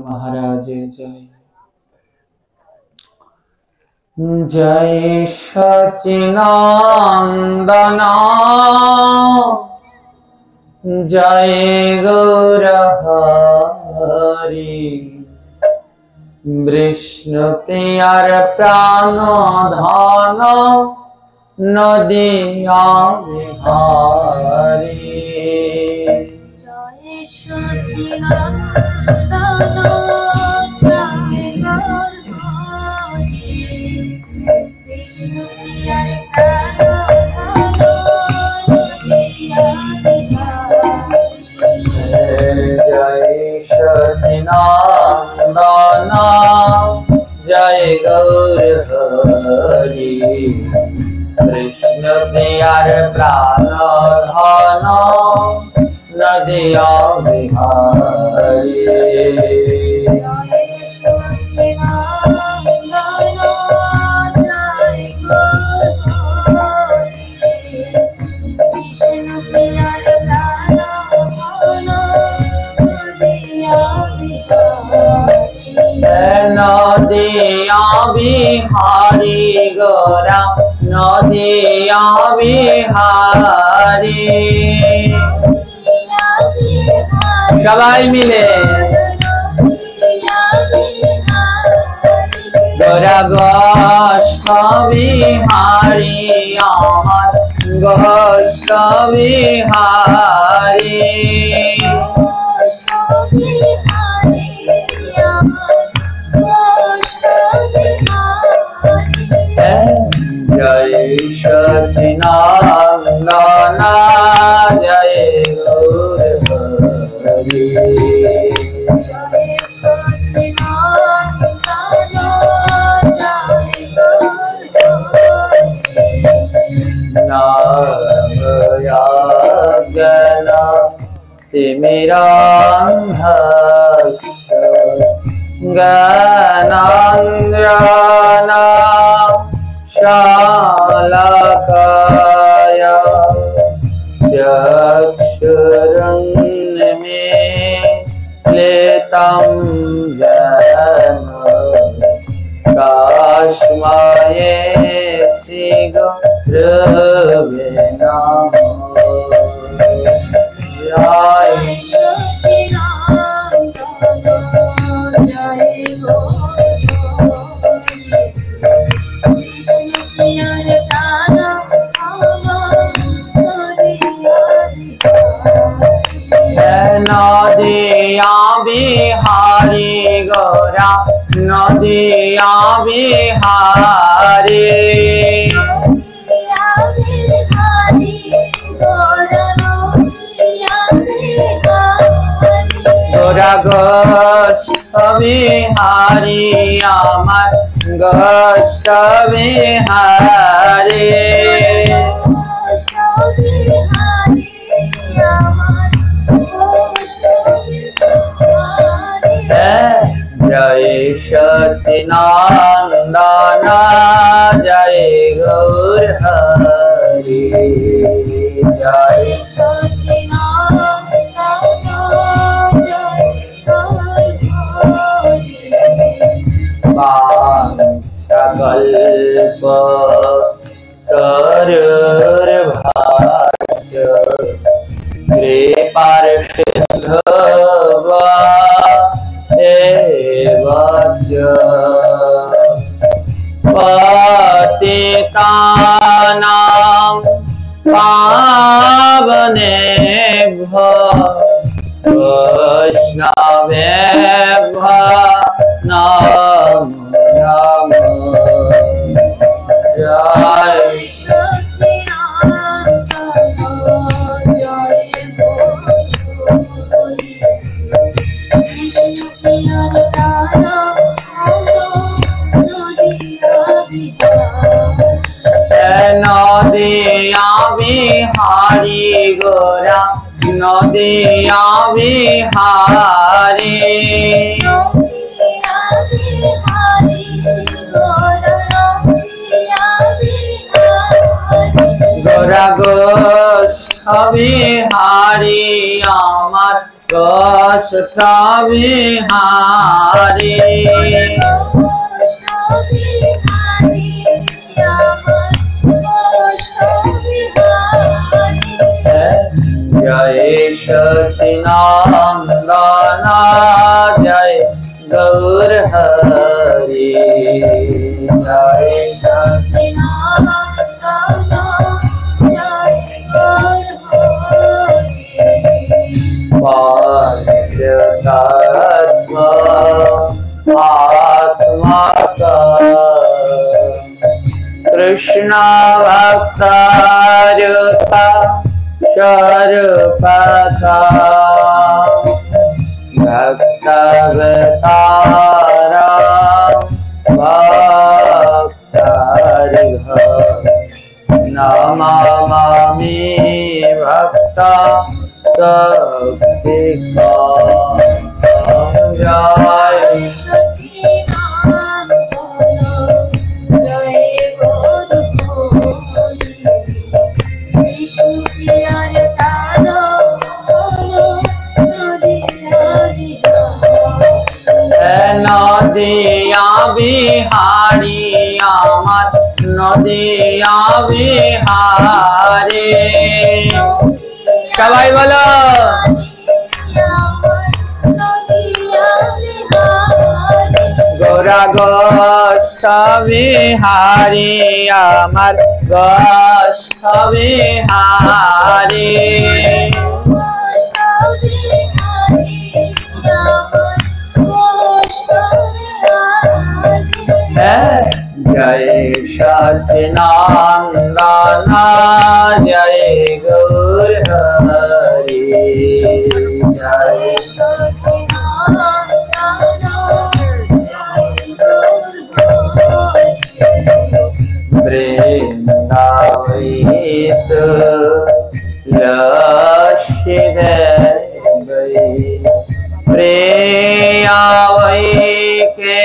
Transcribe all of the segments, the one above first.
महाराजेर जय। जय सच्चिदानंदन जय गौर हरि विष्णु प्रियार प्राण धन नदिया बिहारी। जय सच्चिदानंद जय गौर हरि विष्णु प्रियार प्राण धन नदिया बिहारी। जय सच्चिदानंद जय गौर हरि कृष्ण प्रियार प्राण धन नदिया बिहारी। जय सच्चिदानंद जय गौर हरि विष्णु प्रियार प्राण धन नदिया बिहारी। नदिया बिहारी गोरा नदिया बिहारी सबाई मिले गोरा गोष्ठ बिहारी আমার गोष्ठ बिहारी। जय सच्चिदानंद जय गौर हरि। जय सच्चिदानंद जय गौर नामयाज्ञन तिमिरान्धस्य ज्ञानाञ्जन शालाकाय चक्षुरुन्मीलितं येन तस्मै श्रीगुरवे नमः। जय सच्चिदानंद जय गौर हरि विष्णु प्रियार प्राण नदिया बिहारी गोरा नदिया बिहारी गोरा गोष्ठ बिहारी আমার गोष्ठ बिहारी। जय सच्चिदानंद जय गौर हरि। जय सच्चिदानंद जय गौर हरि वांछाकल्प तरुर्भाग्य कृपार सिंधवा पतितानां पावनेभ्यो वैष्णवेभ्यो नमो नमः। जय नदिया बिहारी गोरा नदिया बिहारी गोरा गोष्ठ बिहारी আমার कष्ट बिहारी जय सचिनंदन जय गौर हरि जय पंचतत्व आत्मा का कृष्ण भक्तारुता शरूपता भक्तावतारा भक्तार्घ नमामि भक्ता सत्विका जय नदिया बिहारी আমার নদিয়া বিহারে সবাই বলো গোরা গোষ্ঠ বিহারি আমার গোষ্ঠ বিহারি जय सचिनंदन जय गौर हरि जय वृंदावित लक्ष्य प्रियावै के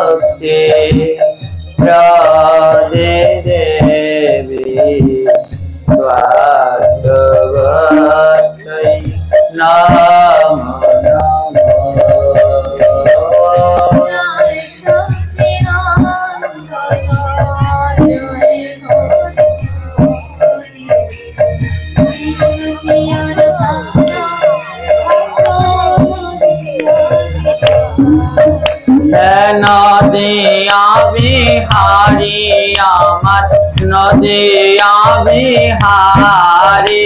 भक्ति राधे देवी स्वागवती नाम नदिया बिहारी আমার নদিয়া বিহারি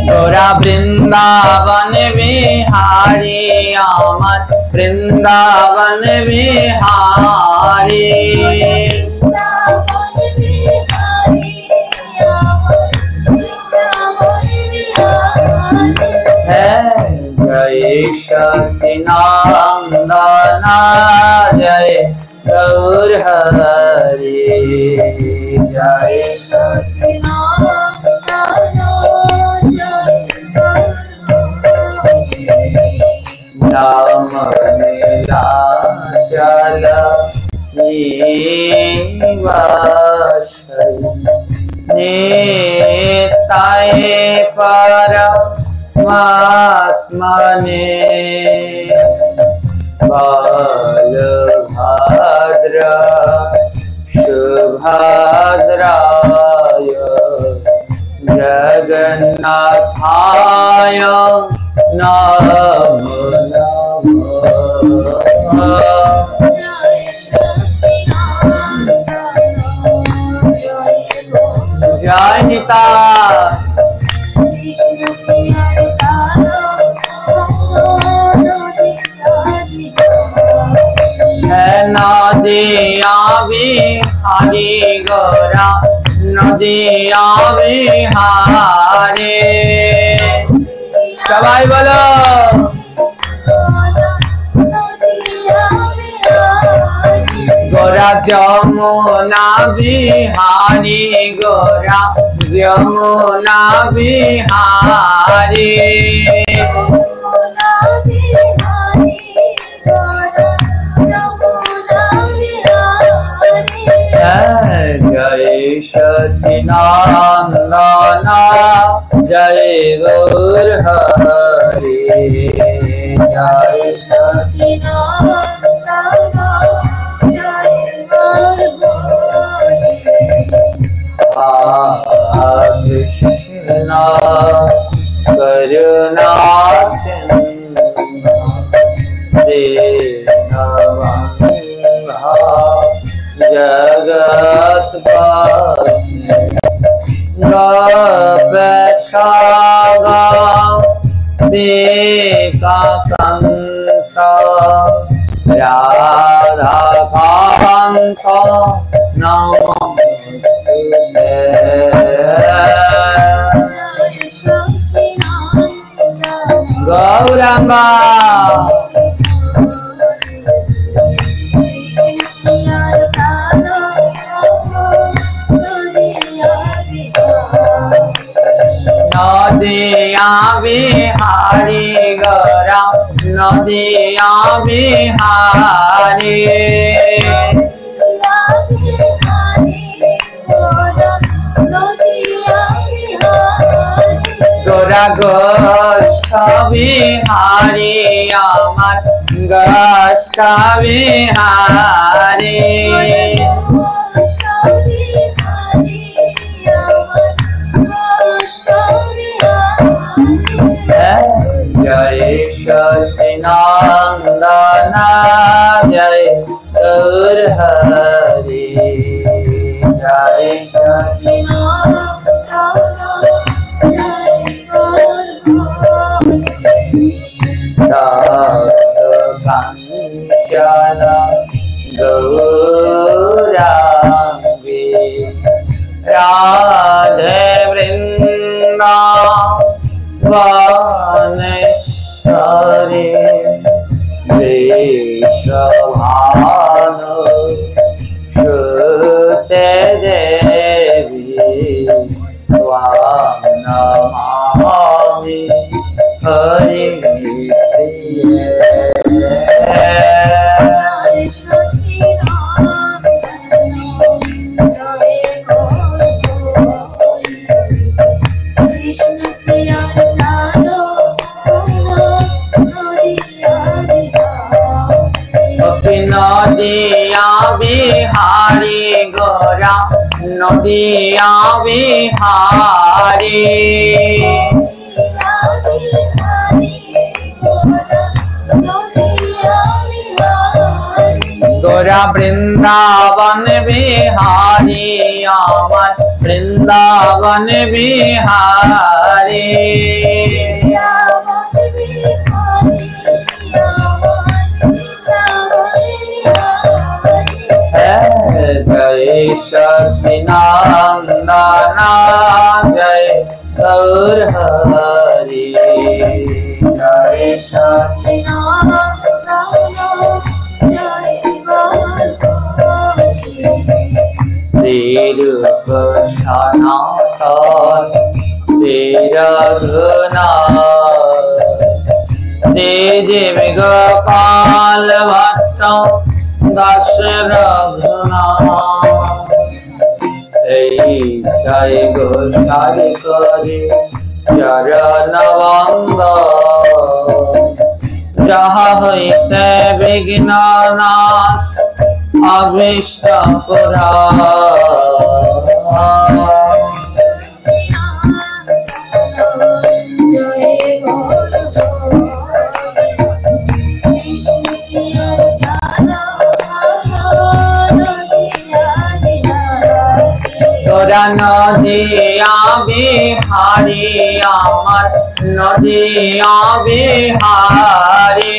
গোরা বৃন্দাবন বিহারি আমার বৃন্দাবন বিহারি जय सचिनंदन जय गौर हरि जय नाम नीलाचल निताय पर महात्मने बलभद्र सुभद्राय जगन्नाथाय नमो नमः जय निता नदिया बिहारी गोरा नदिया बिहारी सबाई बोलो गोरा जमुना बिहारी गोरा जमुना बिहारी जय गौर हरि जय कृष्ण करुणा सिंधु दीनबंधु जगत्पते गोपेशगा विकासंत राधाकांत नमोस्तुते गौरांगा नदिया बिहारी गौरा नदिया बिहारी गोरा गोष्ठ बिहारी আমার गोष्ठ बिहारी जय सचिनंदन जय गौर हरि जय कांचन गौरांगी राधे वृंदावनेश्वरी वृषभानु श्रुते देवी त्वां नमामि हरिप्रिये नदिया बिहारी गोरा नदिया बिहारी गोरा वृंदावन बिहारी আমার वृंदावन बिहारी जय सचिनंदन जय गौर हरि जय श्रीरूप सनातन श्री रघुनाथ श्री देवी गोपाल भट्ट दास रघुनाथ जय गोसाई करे चरण बंद जहाँ हईते विघ्न नाश अभीष्ट पुरा তোরা নদিয়া বিহারি আমার নদিয়া বিহারি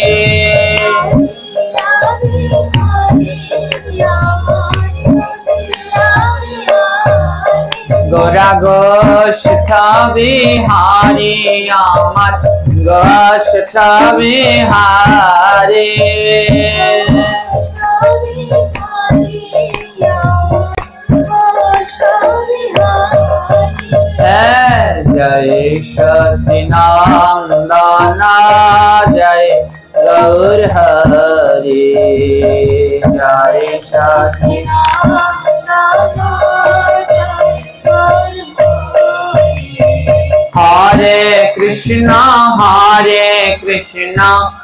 গোরা গোষ্ঠ বিহারি আমার গোষ্ঠ বিহারি जय सचिनंदन जय गौर हरि जय सचिनंदन हरि हरे Krishna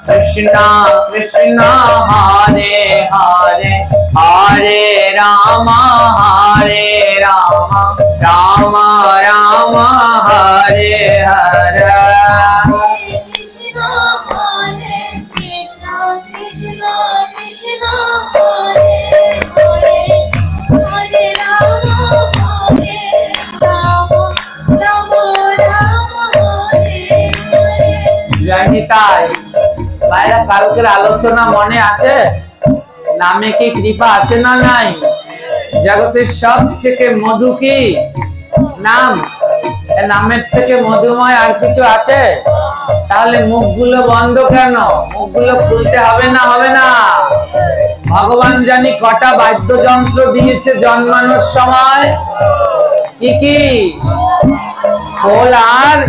Krishna Krishna Hare Hare Hare Ram Ram Ram Hare Hare Krishna Hare Krishna Krishna Krishna Hare Hare Hare Rama Rama Hare Hare জয় নিতাই। ভাইরা কালকের আলোচনা মনে আছে? নামে কি কৃপা আছে না নাই? জগতের সব থেকে মধু কি নাম? নামের থেকে মধুময় আর কিছু আছে? তাহলে মুখগুলো বন্ধ কেন? মুখগুলো খুলতে হবে না? হবে না? ভগবান জানি কটা বাদ্যযন্ত্র দিয়েছে জন্মানোর সময়। কি কি? খোল আর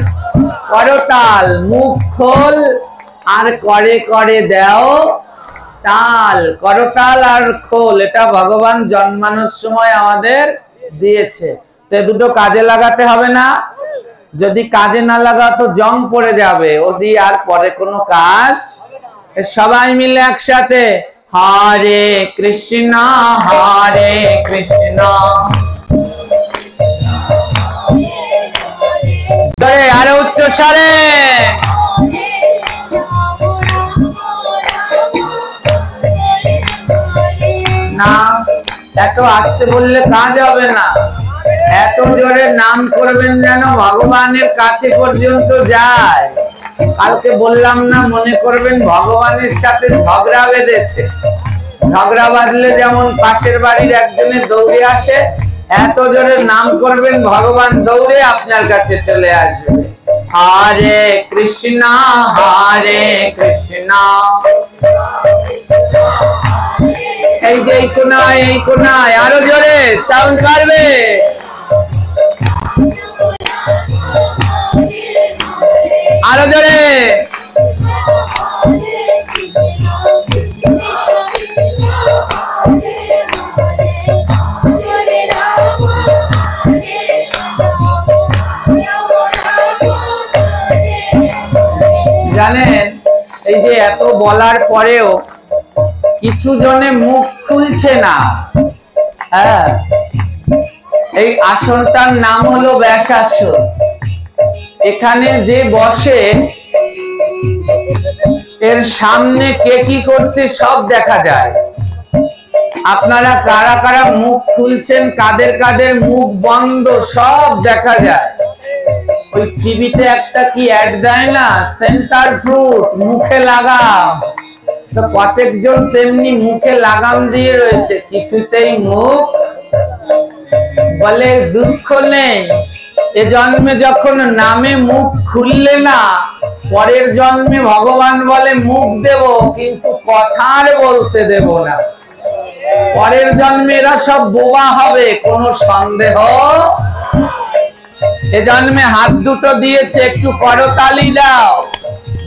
করতাল। মুখ খোল আর করে করে দাও তাল। করতাল আর খোল, এটা ভগবান জন্মানোর সময় আমাদের দিয়েছে। তো দুটো কাজে লাগাতে হবে না? যদি কাজে না লাগাও তো জং পড়ে যাবে, ও দিয়ে আর পরে কোনো কাজ। সবাই মিলে একসাথে হরে কৃষ্ণ আরো উচ্চ স্বরে না, এত আসতে বললে কাজ হবে না। এত জোরে নাম করবেন যেন ভগবানের কাছে পর্যন্ত যায়। কালকে বললাম না, মনে করবেন ভগবানের সাথে ঝগড়া বেঁধেছে। ঝগড়া বাঁধলে যেমন পাশের বাড়ির একজনে দৌড়ে আসে, এত জোরে নাম করবেন ভগবান দৌড়ে আপনার কাছে চলে আসবে। হরে কৃষ্ণ এই যে এই কোনায় আরো জোরে সাউন্ড করবে। আরো জোরে জানেন, এই যে এত বলার পরেও কিছু জনে মুখ খুলছে না। হ্যাঁ, এই আসনটার নাম হলো ব্যাসাসন। এখানে যে বসে এর সামনে কে কি করছে সব দেখা যায়। আপনারা কারা কারা মুখ খুলছেন, কাদের কাদের মুখ বন্ধ, সব দেখা যায়। ওই টিভিতে একটা কি অ্যাড দেয় না, সেন্টার ফ্রুট মুখে লাগাম, তো প্রত্যেকজন তেমনি মুখে লাগাম দিয়ে রয়েছে, কিছুতেই মুখ বলে দুঃখ নেই। এ জন্মে যখন নামে মুখ খুললে না, পরের জন্মে ভগবান বলে মুখ দেব কিন্তু কথা আর বলতে দেব না। পরের জন্মে এরা সব বোবা হবে, কোনো সন্দেহ। এ জন্মে হাত দুটো দিয়েছে, একটু করতালি দাও।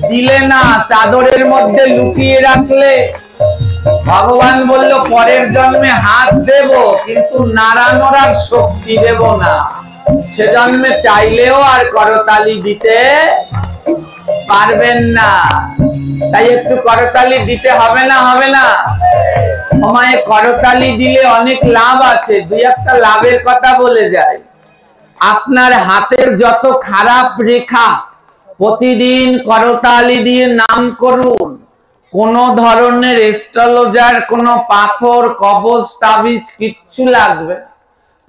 দিলে না, চাদরের মধ্যে লুকিয়ে রাখলে। ভগবান বলল পরের জন্মে হাত দেব কিন্তু নাড়ানোর আর শক্তি দেব না। সে জন্মে চাইলেও আর করতালি দিতে পারবেন না। তাই একটু করতালি দিতে হবে না? হবে না? আমায় করতালি দিলে অনেক লাভ আছে। দুই একটা লাভের কথা বলে যায়। আপনার হাতের যত খারাপ রেখা প্রতিদিন করতালি দিয়ে নাম করুন। কোন ধরনের এস্ট্রোলজার, কোন পাথর, কবচ, তাবিজ কিচ্ছু লাগবে।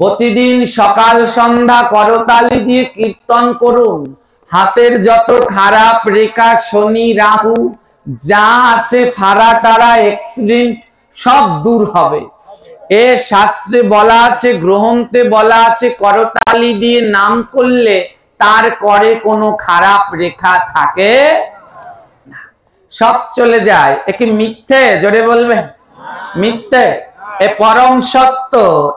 প্রতিদিন সকাল সন্ধ্যা করতালি দিয়ে কীর্তন করুন। হাতের যত খারাপ রেখা, শনি রাহু যা আছে, ফাড়া টাড়া এক্সিডেন্ট সব দূর হবে। এ শাস্ত্রে বলা আছে, গ্রন্থে বলা আছে, করতালি দিয়ে নাম করলে তার করে কোনো খারাপ রেখা থাকে না, সব চলে যায়। এ কি মিথ্যে? জোরে বলবেন মিথ্যে? এ পরম সত্য।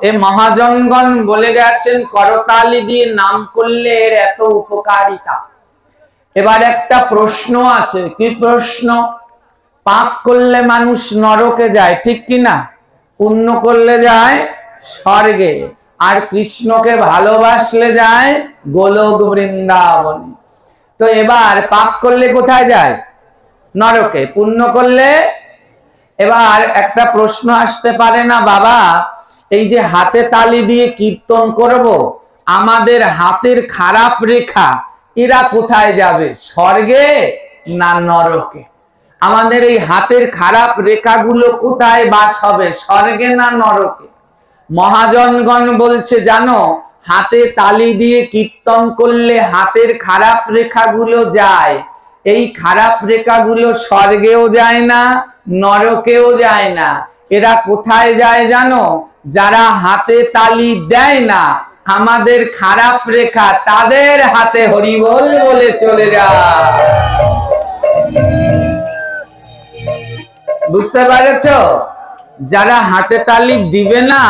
এ মহাজনগণ বলে গেছেন করতালি দিয়ে নাম করলে এর এত উপকারিতা। এবার একটা প্রশ্ন আছে। কি প্রশ্ন? পাপ করলে মানুষ নরকে যায়, ঠিক কি না? পুণ্য করলে যায় স্বর্গে, আর কৃষ্ণকে ভালোবাসলে যায় গোলক বৃন্দাবনে। তো এবার পাপ করলে কোথায় যায়? নরকে। পুণ্য করলে? এবার একটা প্রশ্ন আসতে পারে না বাবা, এই যে হাতে তালি দিয়ে কীর্তন করব, আমাদের হাতের খারাপ রেখা এরা কোথায় যাবে, স্বর্গে না নরকে? আমাদের এই হাতের খারাপ রেখাগুলো কোথায় বাস হবে, স্বর্গে না নরকে? মহাজনগণ বলছে জানো, হাতে তালি দিয়ে কীর্তন করলে হাতের খারাপ রেখাগুলো যায়, এই খারাপ রেখাগুলো স্বর্গেও যায় না, নরকেও যায় না। এরা কোথায় যায় জানো? যারা হাতে তালি দেয় না, আমাদের খারাপ রেখা তাদের হাতে হরিবল বলে চলে যায়। বুঝতে পারছ? যারা হাতে তালি দিবে না,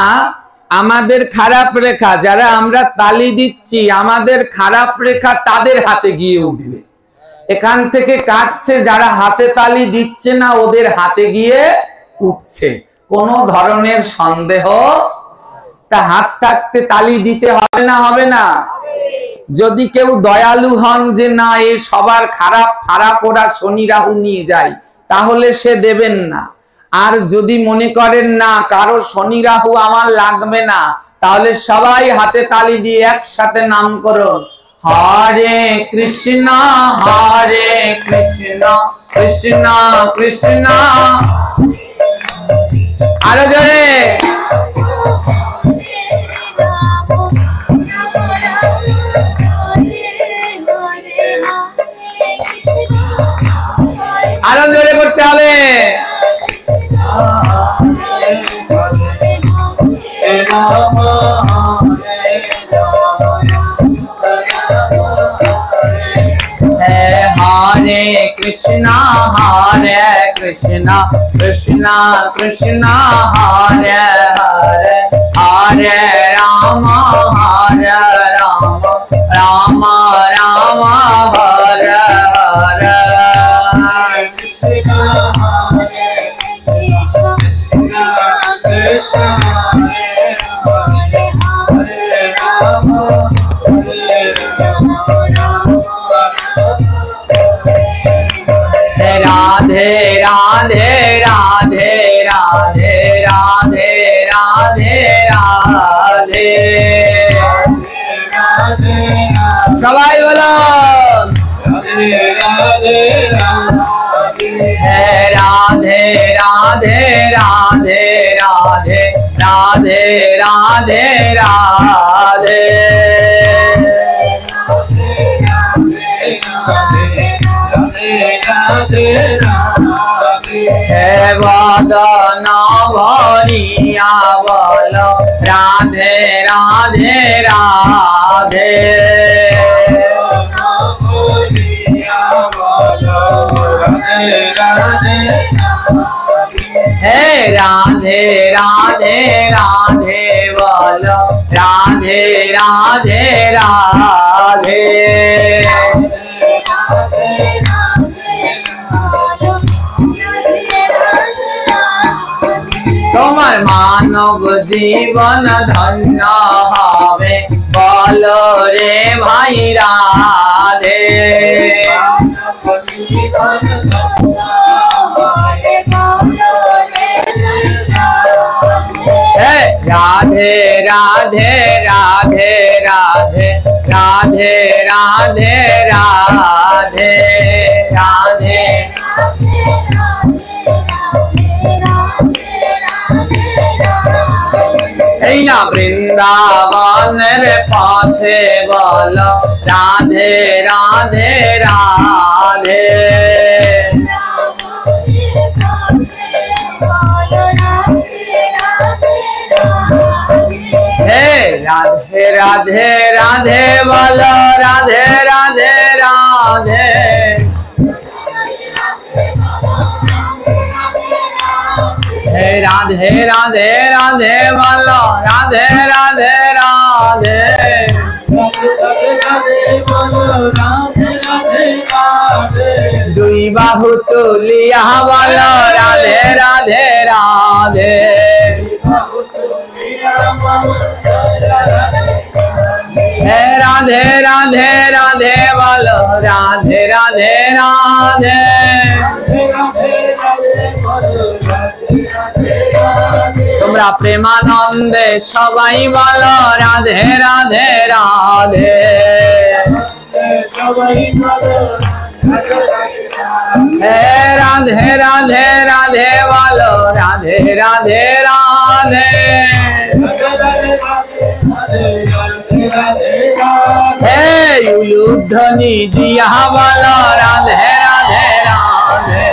আমাদের খারাপ রেখা, যারা আমরা তালি দিচ্ছি আমাদের খারাপ রেখা তাদের হাতে গিয়ে উঠবে। এখান থেকে কাটছে, যারা হাতে তালি দিচ্ছে না ওদের হাতে গিয়ে উঠছে। কোন ধরনের সন্দেহ? তা হাত থাকতে তালি দিতে হবে না, হবে না? যদি কেউ দয়ালু হন যে না এ সবার খারাপ খারাপ ওরা শনি রাহু নিয়ে যায়, তাহলে সে দেবেন না। আর যদি মনে করেন না কারো শনি রাহু আমার লাগবে না, তাহলে সবাই হাতে তালি দিয়ে একসাথে নাম করুন, হরে কৃষ্ণ হরে কৃষ্ণ কৃষ্ণ কৃষ্ণ। আরো জোরে, আরো জোরে করতে হবে। হরে কৃষ্ণ হরে কৃষ্ণ কৃষ্ণ কৃষ্ণ হরে হরে, হরে রাম হরে রাম রাম রাম হরে হরে। राधे राधे राधे राधे राधे राधे राधे सबाई बोलो राधे राधे राधे राधे राधे राधे राधे राधे राधे। हे बदन भरिया बोलो राधे राधे राधे। हे राधे राधे राधे बोलो राधे राधे राधे। তোমার মানব জীবন ধন্য হবে বলো রে ভাই রাধে। রাধে রাধে রাধে রাধে রাধে রাধে রাধে রাধে। এই না বৃন্দাবনের পথে বলো রাধে রাধে রাধে। হে রাধে রাধে রাধে বলো রাধে রাধে রাধে। हे राधे राधे राधे बोलो राधे राधे राधे। दुई बाहु तुलिया बोलो राधे राधे राधे। हे राधे राधे राधे बोलो राधे राधे राधे তোমরা প্রেমানন্দে সবাই বলো রাধে রাধে রাধে হে রাধে রাধে রাধে বলো রাধে রাধে রাধে হে উলুধ্বনি দিয়া বলো রাধে রাধে রাধে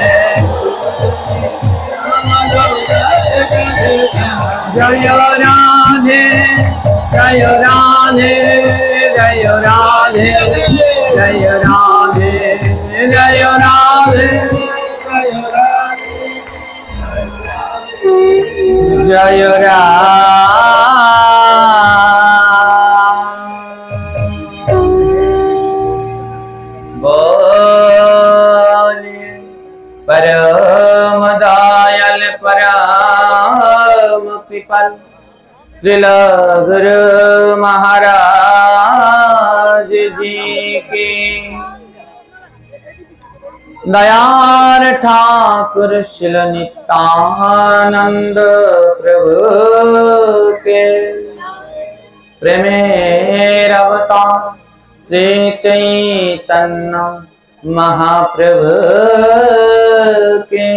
জয় রাধে জয় রাধে জয় রাধে জয় রাধে জয় রাধে জয় बोले परम दयाल परम कृपाल श्रील गुरु महाराज जी की दयाल ठाकुर शिल नित्यानंद प्रभु के प्रेमेर अवतार श्री चैतन्य महाप्रभु के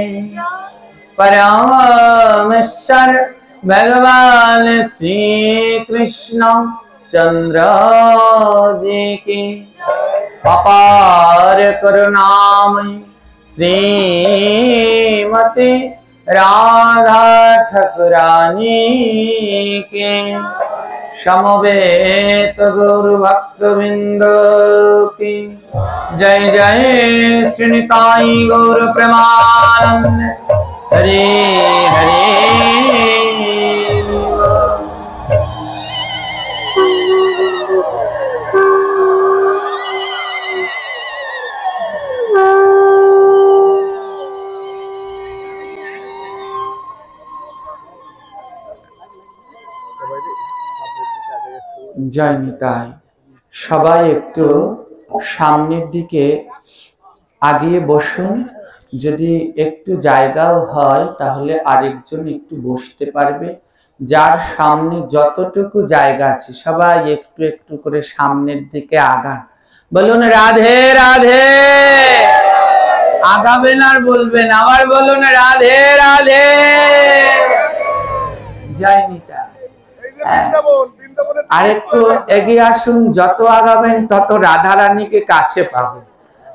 परमेश्वर भगवान श्री कृष्ण चंद्र जी की अपार करुणामयी श्रीमती राधा ठाकुरानी के समवेत गौर भक्तवृंद की जय जय श्री निताई गौर प्रेमानंद हरे हरे জয় নিতাই। সবাই একটু সামনের দিকে আগিয়ে বসুন, যদি একটু জায়গাও হয় তাহলে আরেকজন একটু বসতে পারবে। যার সামনে যতটুকু জায়গা আছে সবাই একটু একটু করে সামনের দিকে আগান। বলুন রাধে রাধে, আগাবেন আর বলবেন, আবার বলুন রাধে রাধে। জয় নিতাই। আরেকটু এগিয়ে আসুন, যত আগাবেন তত রাধা রানীকে কাছে পাবেন।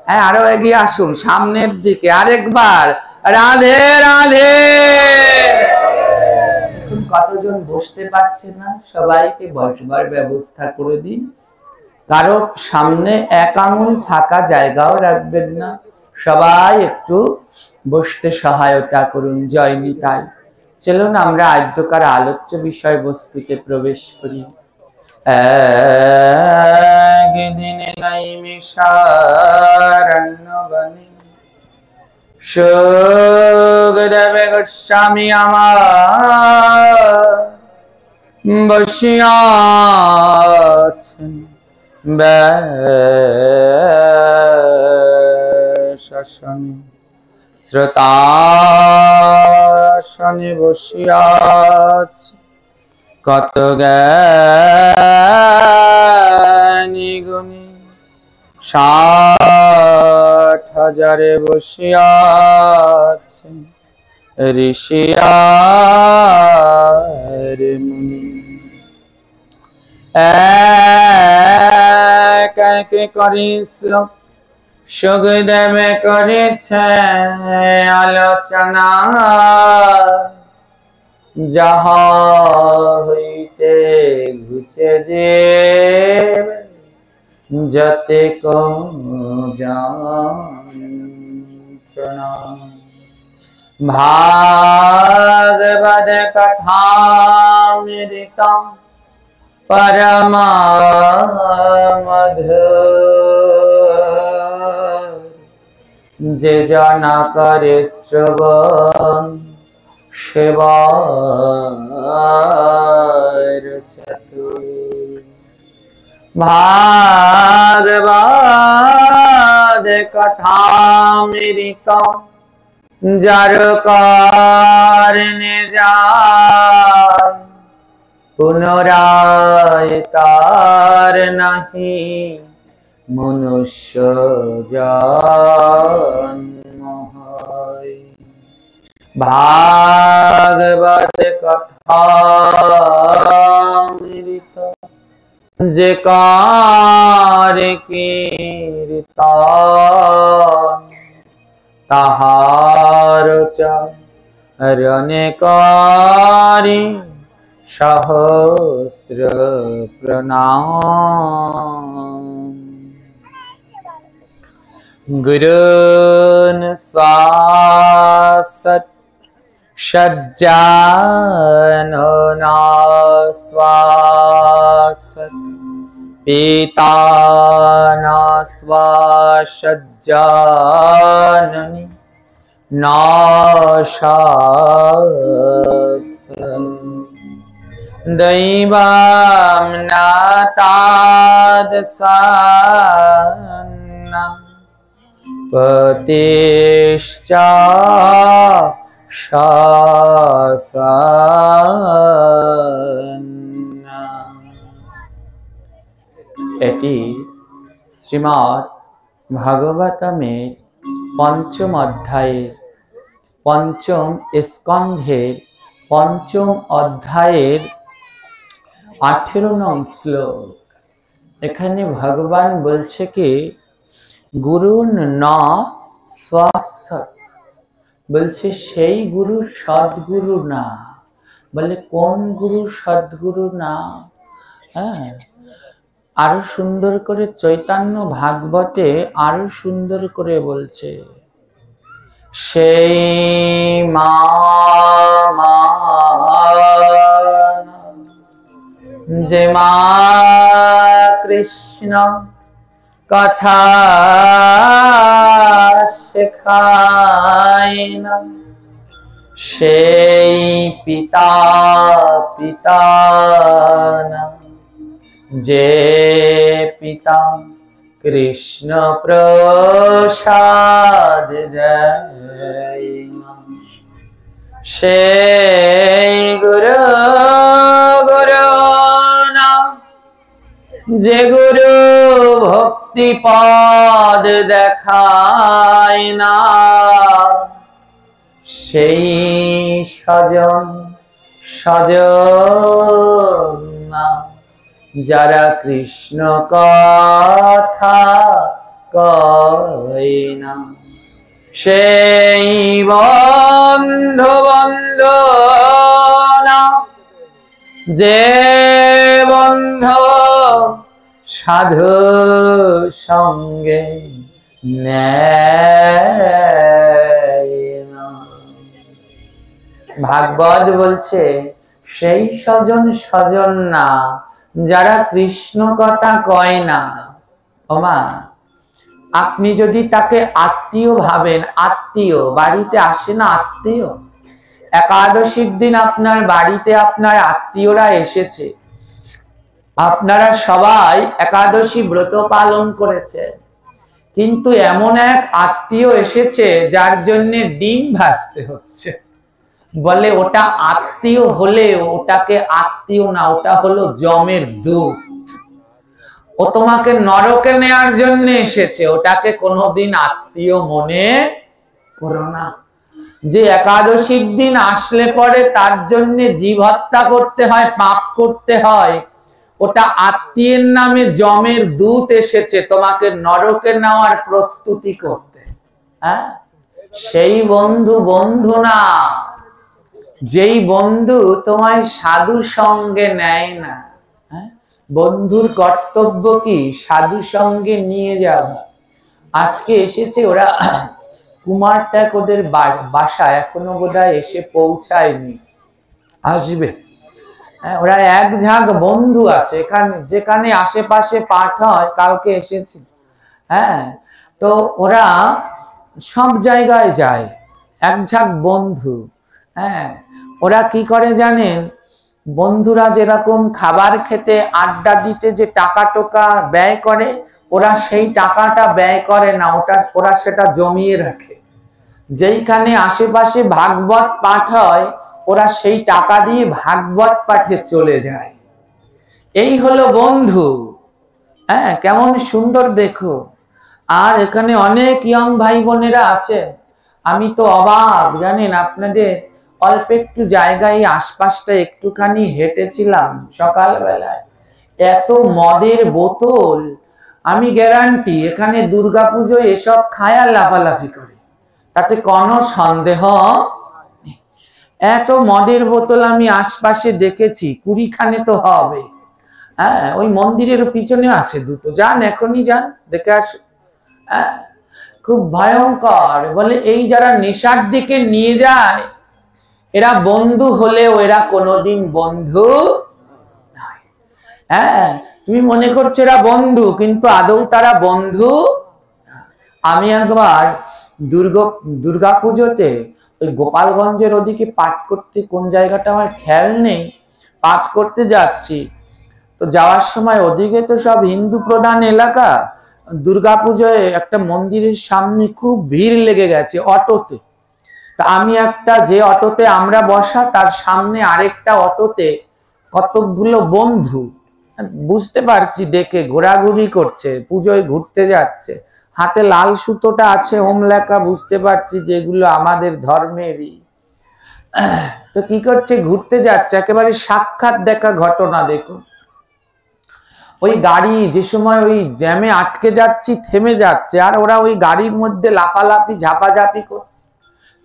হ্যাঁ, আরো এগিয়ে আসুন সামনের দিকে, আরেকবার রাধে রাধে। কতজন বসতে পারছে না, সবাইকে বসবার ব্যবস্থা করে দিন। কারো সামনে এক আঙুল ফাঁকা জায়গাও রাখবেন না, সবাই একটু বসতে সহায়তা করুন। জয় নিতাই। চলুন আমরা আদ্যকার আলোচ্য বিষয়বস্তুতে প্রবেশ করি। একদিন নৈমিষারণ্যবনে সুখদেব গোস্বামী আমার বসিয়াছেন ব্যাসাসনে, শ্রোতাসনে বসিয়াছে কত জ্ঞানী গুণী, 60,000 বসিয়াছে ঋষি আর মুনি। এক এক করে শ্লোক সুখদেব করেছে আলোচনা, যাহা হইতে ঘুচে যে যতে যন্ত্রণা। ভাগবত কথামৃতম পরমা মধুর, যে জানা করে শ্রবণ সেবার চতুর। ভাগবত কথামৃত যার কারণে যায় পুনরায় তার নাহি মনুষ্য জন্ম হয়। ভাগবত কথামৃত যে করে কীর্তন তাহার চরণে করি সহস্র প্রণাম। গুরুন শাশ্বত সজ্জাননাস্বাসত পিতানাস্বাসজ্জাননি নাশাসন দৈবাম নাতাদসান্না পতিশ্চা শাসনা। এটি শ্রীমদ্ ভাগবতমের পঞ্চম অধ্যায়ের পঞ্চম স্কন্ধের পঞ্চম অধ্যায়ের 18 নং শ্লোক। এখানে ভগবান বলছে কি গুরুন না স্বাসত, বলছে সেই গুরু সদ্গুরু না। বলে কোন গুরু সদ্গুরু না? হ্যাঁ, আরো সুন্দর করে চৈতন্য ভাগবতে আরো সুন্দর করে বলছে সেই মা যে মা কৃষ্ণ কথা শেখায় না সেই পিতা পিতা না যে পিতা কৃষ্ণ প্রসাদ দেয় না সেই গুরু গুরু না যে গুরু ভক্তি পদ দেখায় না সেই সজন সজন না যারা কৃষ্ণ কথা কয় না সেই বন্ধু বন্ধু না যে বন্ধু সাধু সঙ্গে নেয় না। ভাগবত বলছে সেই সজন সজন না যারা কৃষ্ণ কথা কয় না। ওমা, আপনি যদি তাকে আত্মীয় ভাবেন, আত্মীয় বাড়িতে আসে না আত্মীয়, একাদশীর দিন আপনার বাড়িতে আপনার আত্মীয়রা এসেছে, আপনারা সবাই একাদশী ব্রত পালন করেছেন, কিন্তু এমন এক আত্মীয় এসেছে যার জন্য ডিম ভাজতে হচ্ছে। বলে ওটা আত্মীয় হলেও ওটাকে আত্মীয় না, ওটা হলো জমের দুধ। ও তোমাকে নরকে নেয়ার জন্য এসেছে, ওটাকে কোনোদিন আত্মীয় মনে করো না। যে একাদশীর দিন আসলে পরে তার জন্য জীব হত্যা করতে হয়, পাপ করতে হয়, ওটা আত্মীয়ের নামে জমের দুধ এসেছে তোমাকে নরকে নেওয়ার প্রস্তুতি করতে। হ্যাঁ, সেই বন্ধু বন্ধু না, যেই বন্ধু তোমায় সাধু সঙ্গে নেয় না। বন্ধুর কর্তব্য কি? সাধু সঙ্গে নিয়ে যাওয়া। আজকে এসেছে ওরা, কুমারটাক ওদের বাসা এখনো বোধহয় এসে পৌঁছায়নি, আসবে। ওরা এক ঝাঁক বন্ধু আছে এখানে, যেখানে আশেপাশে পাঠ হয়, কালকে এসেছে। হ্যাঁ, তো ওরা সব জায়গায় যায়, এক ঝাঁক বন্ধু। হ্যাঁ, ওরা কি করে জানেন? বন্ধুরা যেরকম খাবার খেতে আড্ডা দিতে যে টাকা টোকা ব্যয় করে, ওরা সেই টাকাটা ব্যয় করে না, ওরা সেটা জমিয়ে রাখে। যেইখানে আশেপাশে ভাগবত পাঠ হয়, ওরা সেই টাকা দিয়ে ভাগবত পাঠে চলে যায়। এই হলো বন্ধু। হ্যাঁ, কেমন সুন্দর দেখো। আর এখানে অনেক ইয়ং ভাই বোনেরা আছেন। আমি তো অবাক, জানেন, আপনাদের অল্প একটু জায়গায় আশপাশটা একটুখানি হেঁটেছিলাম সকালবেলায়, এত মদের বোতল। আমি গ্যারান্টি এখানে দুর্গাপুজোয় এসব খায় আর লাফালাফি করে, তাতে কোনো সন্দেহ নেই। এত মদের বোতল আমি আশপাশে দেখেছি, 20 খানে তো হবে। হ্যাঁ, ওই মন্দিরের পিছনে আছে দুটো, যান এখনই যান, দেখে আস। খুব ভয়ঙ্কর। বলে এই যারা নেশার দিকে নিয়ে যায়, এরা বন্ধু হলেও এরা কোনোদিন বন্ধু নয়। হ্যাঁ, তুমি মনে করছো এরা বন্ধু, কিন্তু আদৌ তারা বন্ধু। আমি একবার দুর্গাপুজোতে ওই গোপালগঞ্জের ওদিকে পাঠ করতে, কোন জায়গাটা আমার খেয়াল নেই, পাঠ করতে যাচ্ছি। তো যাওয়ার সময় ওদিকে তো সব হিন্দু প্রধান এলাকা, দুর্গাপুজোয় একটা মন্দিরের সামনে খুব ভিড় লেগে গেছে অটোতে। তা আমি একটা, যে অটোতে আমরা বসা, তার সামনে আরেকটা অটোতে কতগুলো বন্ধু, বুঝতে পারছি দেখে, ঘোরাঘুরি করছে, পুজোয় ঘুরতে যাচ্ছে। হাতে লাল সুতোটা আছে, ওম লেখা, বুঝতে পারছি যেগুলো আমাদের ধর্মেরই। তো কি করছে, ঘুরতে যাচ্ছে, একেবারে সাক্ষাৎ দেখা ঘটনা। দেখুন, ওই গাড়ি যে সময় ওই জ্যামে আটকে যাচ্ছি, থেমে যাচ্ছে, আর ওরা ওই গাড়ির মধ্যে লাফালাফি ঝাপাঝাপি করছে।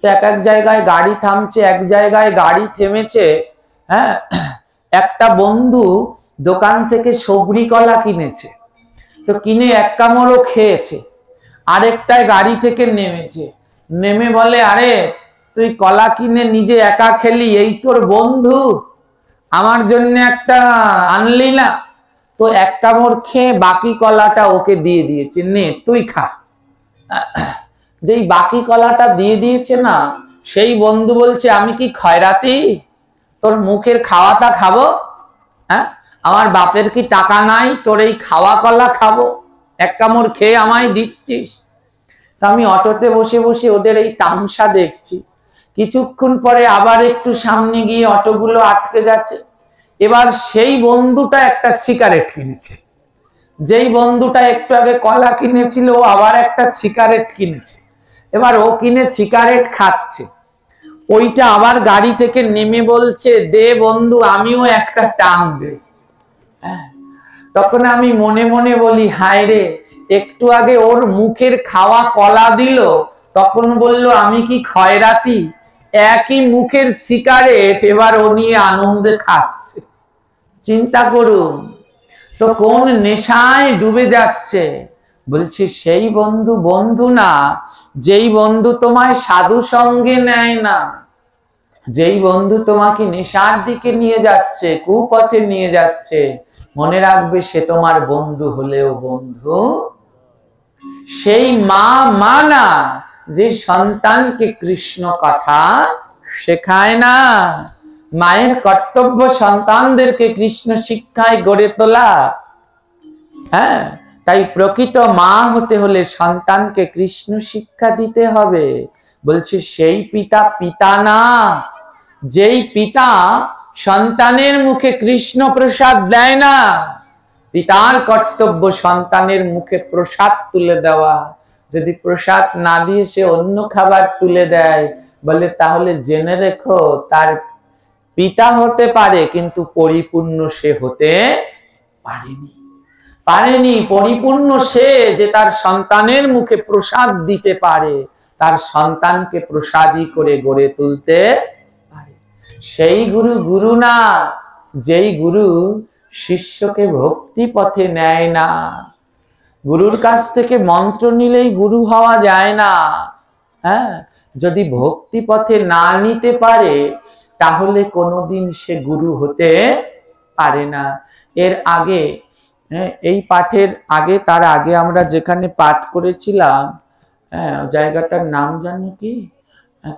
তো এক এক জায়গায় গাড়ি থামছে, এক জায়গায় গাড়ি থেমেছে। হ্যাঁ, একটা বন্ধু দোকান থেকে সবরি কলা কিনেছে, তো কিনে এক কামড়ও খেয়েছে। আরেকটায় গাড়ি থেকে নেমেছে, নেমে বলে, আরে তুই কলা কিনে নিজে একা খেলি, এই তোর বন্ধু, আমার জন্য একটা আনলি না? তো এক কামড় খেয়ে বাকি কলাটা ওকে দিয়ে দিয়েছে, নে তুই খা। যেই বাকি কলাটা দিয়ে দিয়েছে না, সেই বন্ধু বলছে, আমি কি খয়রাতি, তোর মুখের খাওয়াটা খাবো? হ্যাঁ, আমার বাপের কি টাকা নাই তোর এই খাওয়া কলা খাবো? এক কামড় খেয়ে আমায় দিচ্ছিস। আমি অটোতে বসে বসে ওদের এই তামসা দেখছি। কিছুক্ষণ পরে আবার একটু সামনে গিয়ে অটোগুলো আটকে গেছে। এবার সেই বন্ধুটা একটা সিগারেট কিনেছে, যেই বন্ধুটা একটু আগে কলা কিনেছিল, ও আবার একটা সিগারেট কিনেছে। এবার ও কিনে সিগারেট খাচ্ছে, ওইটা আবার গাড়ি থেকে নেমে বলছে, দে বন্ধু আমিও একটা টান দে। তখন আমি মনে মনে বলি, হায় রে, একটু আগে ওর মুখের খাওয়া কলা দিল, তখন বলল আমি কি খয়রাতি। একই মুখের সিগারেট এবার ও নিয়ে আনন্দে খাচ্ছে। চিন্তা করুন তো, কোন নেশায় ডুবে যাচ্ছে। বলছে সেই বন্ধু বন্ধু না, যেই বন্ধু তোমায় সাধু সঙ্গে নেয় না, যেই বন্ধু তোমাকে নেশার দিকে নিয়ে যাচ্ছে, কুপথে নিয়ে যাচ্ছে, মনে রাখবে সে তোমার বন্ধু হলেও বন্ধু। সেই মা না, যে সন্তানকে কৃষ্ণ কথা শেখায় না। মায়ের কর্তব্য সন্তানদেরকে কৃষ্ণ শিক্ষায় গড়ে তোলা। হ্যাঁ, তাই প্রকৃত মা হতে হলে সন্তানকে কৃষ্ণ শিক্ষা দিতে হবে। বলছে সেই পিতা পিতা না, যেই পিতা সন্তানের মুখে কৃষ্ণ প্রসাদ দেয় না, পিতার কর্তব্য সন্তানের মুখে প্রসাদ তুলে দেওয়া। যদি প্রসাদ না দিয়ে সে অন্য খাবার তুলে দেয়, বলে তাহলে জেনে রেখো, তার পিতা হতে পারে কিন্তু পরিপূর্ণ সে হতে পারেনি। পরিপূর্ণ সে যে তার সন্তানের মুখে প্রসাদ দিতে পারে, তার সন্তানকে প্রসাদী করে গড়ে তুলতে পারে। সেই গুরু গুরু না, যেই গুরু শিষ্যকে ভক্তি পথে নেয় না। গুরুর কাছ থেকে মন্ত্র নিলেই গুরু হওয়া যায় না। হ্যাঁ, যদি ভক্তি পথে না নিতে পারে, তাহলে কোনোদিন সে গুরু হতে পারে না। এর আগে, এই পাঠের আগে, তার আগে আমরা যেখানে পাঠ করেছিলাম, জায়গাটার নাম জানি কি,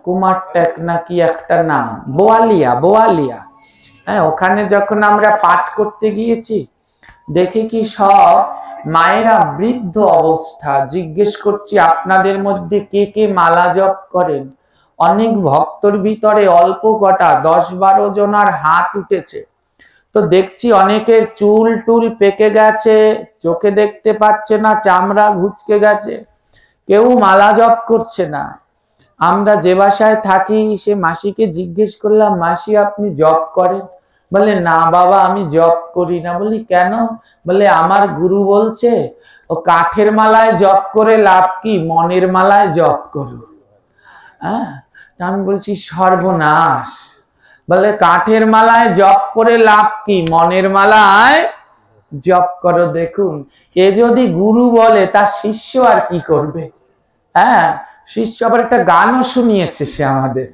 কুমার টেক নাকি একটা নাম, বোয়ালিয়া। হ্যাঁ, ওখানে যখন আমরা পাঠ করতে গিয়েছি দেখি কি সব মায়েরা বৃদ্ধ অবস্থা। জিজ্ঞেস করছি আপনাদের মধ্যে কে কে মালা জপ করেন? অনেক ভক্তর ভিতরে অল্প কটা 10-12 জনার হাত উঠেছে। তো দেখছি অনেকের চুল টুল পেকে গেছে, চোখে দেখতে পাচ্ছে না, চামড়া ঘুচকে গেছে, কেউ মালা জপ করছে না। আমরা যে বাসায় থাকি সে মাসিকে জিজ্ঞেস করলাম, মাসি আপনি জপ করেন? বলে না বাবা আমি জপ করি না। বলি কেন? বলে আমার গুরু বলছে ও কাঠের মালায় জপ করে লাভ কি, মনের মালায় জপ করো। হ্যাঁ, আমি বলছি সর্বনাশ। বলে কাঠের মালায় জপ করে লাভ কি, মনের মালায় জপ করো। দেখুন, এ যদি গুরু বলে তার শিষ্য আর কি করবে? হ্যাঁ, শিষ্য আবার একটা গানও শুনিয়েছে সে আমাদের।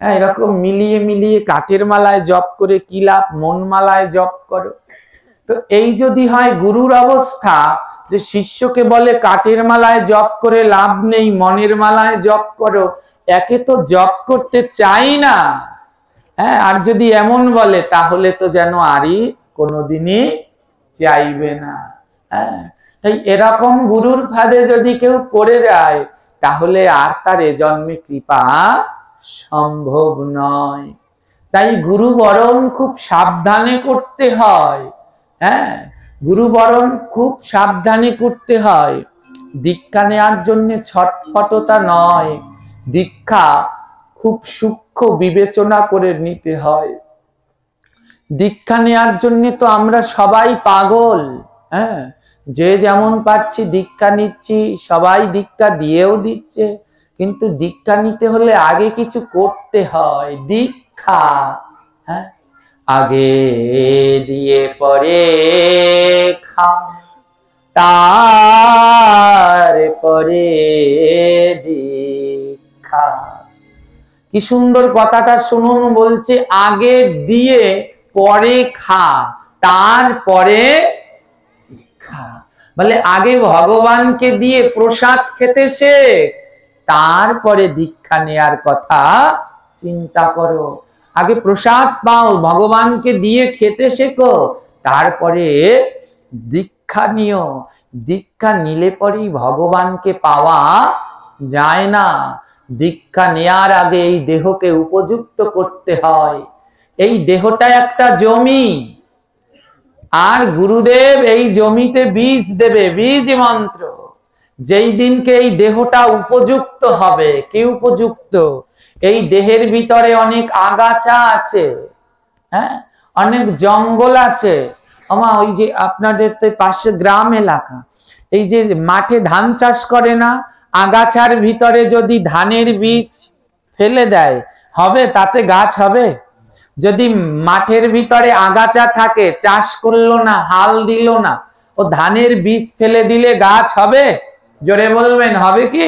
হ্যাঁ, এরকম মিলিয়ে মিলিয়ে কাঠের মালায় জপ করে কি লাভ, মন মালায় জপ করো। তো এই যদি হয় গুরুর অবস্থা, যে শিষ্যকে বলে কাঠের মালায় জপ করে লাভ নেই, মনের মালায় জপ করো, একে তো জপ করতে চাই না। হ্যাঁ, আর যদি এমন বলে তাহলে তো যেন আরই কোনোদিনই চাইবে না। হ্যাঁ, তাই এরকম গুরুর ফাঁদে যদি কেউ পড়ে যায় তাহলে আর তার এ জন্মে কৃপা সম্ভব নয়। তাই গুরু বরণ খুব সাবধানে করতে হয়। হ্যাঁ, গুরু বরণ খুব সাবধানে করতে হয়। দীক্ষা নেওয়ার জন্য ছটফটতা নয়, দীক্ষা খুব সূক্ষ্ম বিবেচনা করে নিতে হয়। দীক্ষা নেওয়ার জন্য তো আমরা সবাই পাগল। হ্যাঁ, যে যেমন পাচ্ছি দীক্ষা নিচ্ছি, সবাই দীক্ষা দিয়েও দিচ্ছে, কিন্তু দীক্ষা নিতে হলে আগে কিছু করতে হয়। দীক্ষা হ্যাঁ, আগে দিয়ে পরে খা, তারপরে দীক্ষা। কি সুন্দর কথাটা শুনুন, বলছে আগে দিয়ে পরে খা, তারপরে খা। বলে আগে ভগবানকে দিয়ে প্রসাদ খেতে শেখ, তারপরে দীক্ষা নেয়ার কথা চিন্তা করো। আগে প্রসাদ পাও, ভগবানকে দিয়ে খেতে শেখো, তারপরে দীক্ষা নিও। দীক্ষা নিলে পরেই ভগবানকে পাওয়া যায় না। দীক্ষা নেয়ার আগে এই দেহকে উপযুক্ত করতে হয়। এই দেহটা একটা জমি, আর গুরুদেব এই জমিতে বীজ দেবে, বীজ মন্ত্র। যেই দিনকে এই দেহটা উপযুক্ত হবে, কি উপযুক্ত? এই দেহের ভিতরে অনেক আগাছা আছে, হ্যাঁ, অনেক জঙ্গল আছে। আমা ওই যে আপনাদের তো পাশে গ্রাম এলাকা, এই যে মাঠে ধান চাষ করে না, আগাছার ভিতরে যদি ধানের বীজ ফেলে দেয় হবে? তাতে গাছ হবে? যদি মাঠের ভিতরে আগাছা থাকে, চাষ করলো না, হাল দিল না, ও ধানের বীজ ফেলে দিলে গাছ হবে? জোরে বলবেন, হবে কি?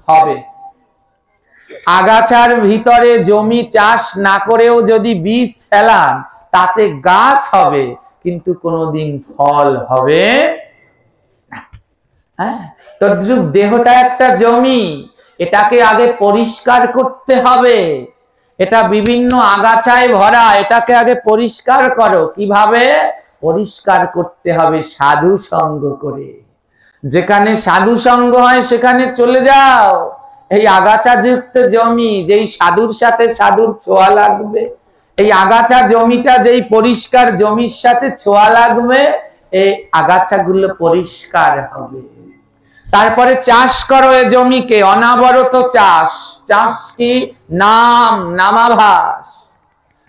হবে। আগাছার ভিতরে জমি চাষ না করেও যদি বীজ ফেলান তাতে গাছ হবে, কিন্তু কোনোদিন ফল হবে না। হ্যাঁ, তদ্রূপ দেহটা একটা জমি, এটাকে আগে পরিষ্কার করতে হবে। এটা বিভিন্ন আগাছায় ভরা, এটাকে আগে পরিষ্কার করো। কিভাবে পরিষ্কার করতে হবে? সাধু সঙ্গ করে। যেখানে সাধু সঙ্গ হয় সেখানে চলে যাও। এই আগাছা যুক্ত জমি, যেই সাধুর সাথে সাধুর ছোঁয়া লাগবে, এই আগাছা জমিটা যেই পরিষ্কার জমির সাথে ছোঁয়া লাগবে, এই আগাছাগুলো পরিষ্কার হবে। তারপরে চাষ করো এ জমিকে, অনাবরত চাষ। চাষ কি? নাম, নামাভাস,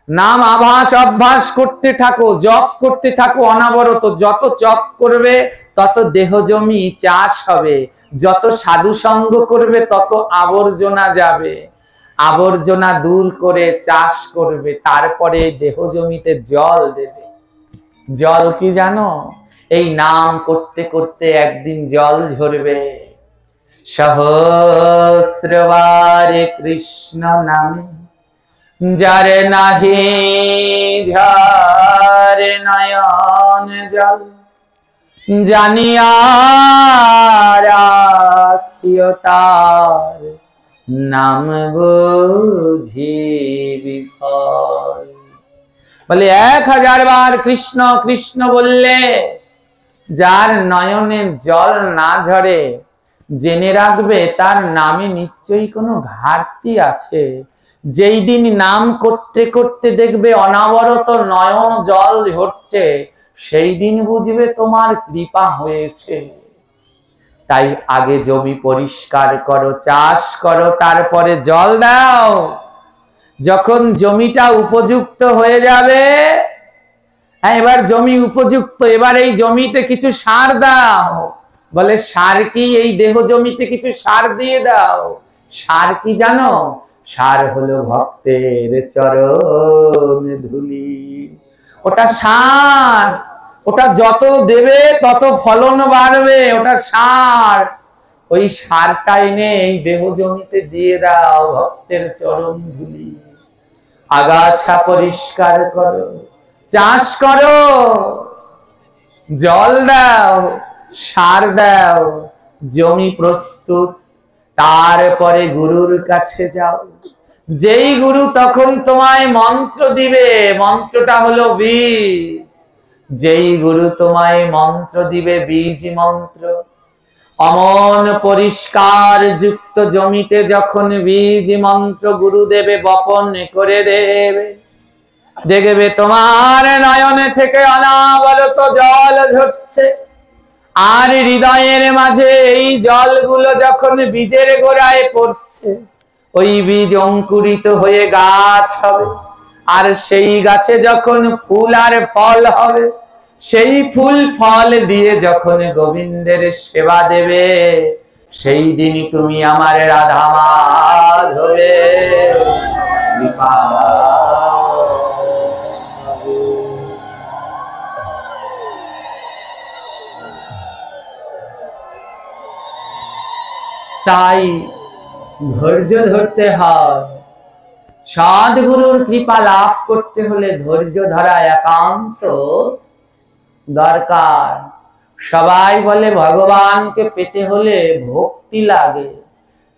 নাম আভাস অভ্যাস করতে থাকো, জপ করতে থাকো অনাবরত। যত জপ করবে তত দেহ জমি চাষ হবে, যত সাধু সঙ্গ করবে তত আবর্জনা যাবে, আবর্জনা দূর করে চাষ করবে। তারপরে দেহ জমিতে জল দেবে। জল কি জানো? এই নাম করতে করতে একদিন জল ঝরবে। সহস্রবারে কৃষ্ণ নামে যারে নাহি ঝরে নয়ন জল, জানিয়া রাখিও তার নাম বুঝি বিফল। বলে 1000 বার কৃষ্ণ কৃষ্ণ বললে যার নয়নে জল না ঝরে জেনে রাখবে তার নামে নিশ্চয়ই কোনো ঘাটতি আছে। যেই দিন নাম করতে করতে দেখবে অনাবরত নয়ন জল ঝরছে, সেই দিন বুঝবে তোমার কৃপা হয়েছে। তাই আগে জমি পরিষ্কার করো, চাষ করো, তারপরে জল দাও। যখন জমিটা উপযুক্ত হয়ে যাবে, এবার জমি উপযুক্ত, এবার এই জমিতে কিছু সার দাও। বলে সার কি? এই দেহ জমিতে কিছু সার দিয়ে দাও। সার কি জানো? সার হলো ভক্তের চরণ ধুলি। ওটা সার, ওটা যত দেবে তত ফলন বাড়বে, ওটা সার। ওই সারটা এনে এই দেহ জমিতে দিয়ে দাও, ভক্তের চরণ ধুলি। আগাছা পরিষ্কার করো, চাষ করো, জল দাও, সার দাও, জমি প্রস্তুত। তারপরে গুরুর কাছে যাও। যেই গুরু তখন তোমায় মন্ত্র দিবে, মন্ত্রটা হলো বীজ। যেই গুরু তোমায় মন্ত্র দিবে, বীজ মন্ত্র, অমন পরিষ্কার যুক্ত জমিতে যখন বীজ মন্ত্র গুরু দেবে বপন করে দেবে, দেখবে তোমার নয়নে থেকে অনাবরত জল ঝরছে। আর হৃদয়ের মাঝে এই জলগুলো যখন বীজের গোড়ায় পড়ছে, ওই বীজ অঙ্কুরিত হয়ে গাছ হবে। আর সেই গাছে যখন ফুল আর ফল হবে, সেই ফুল ফল দিয়ে যখন গোবিন্দের সেবা দেবে, সেই দিনই তুমি আমার রাধা মাধবে কৃপা। তাই ধৈর্য ধরতে হয়। সদ্গুরুর কৃপা লাভ করতে হলে ধৈর্য ধরা একান্ত দরকার। সবাই বলে ভগবানকে পেতে হলে ভক্তি লাগে,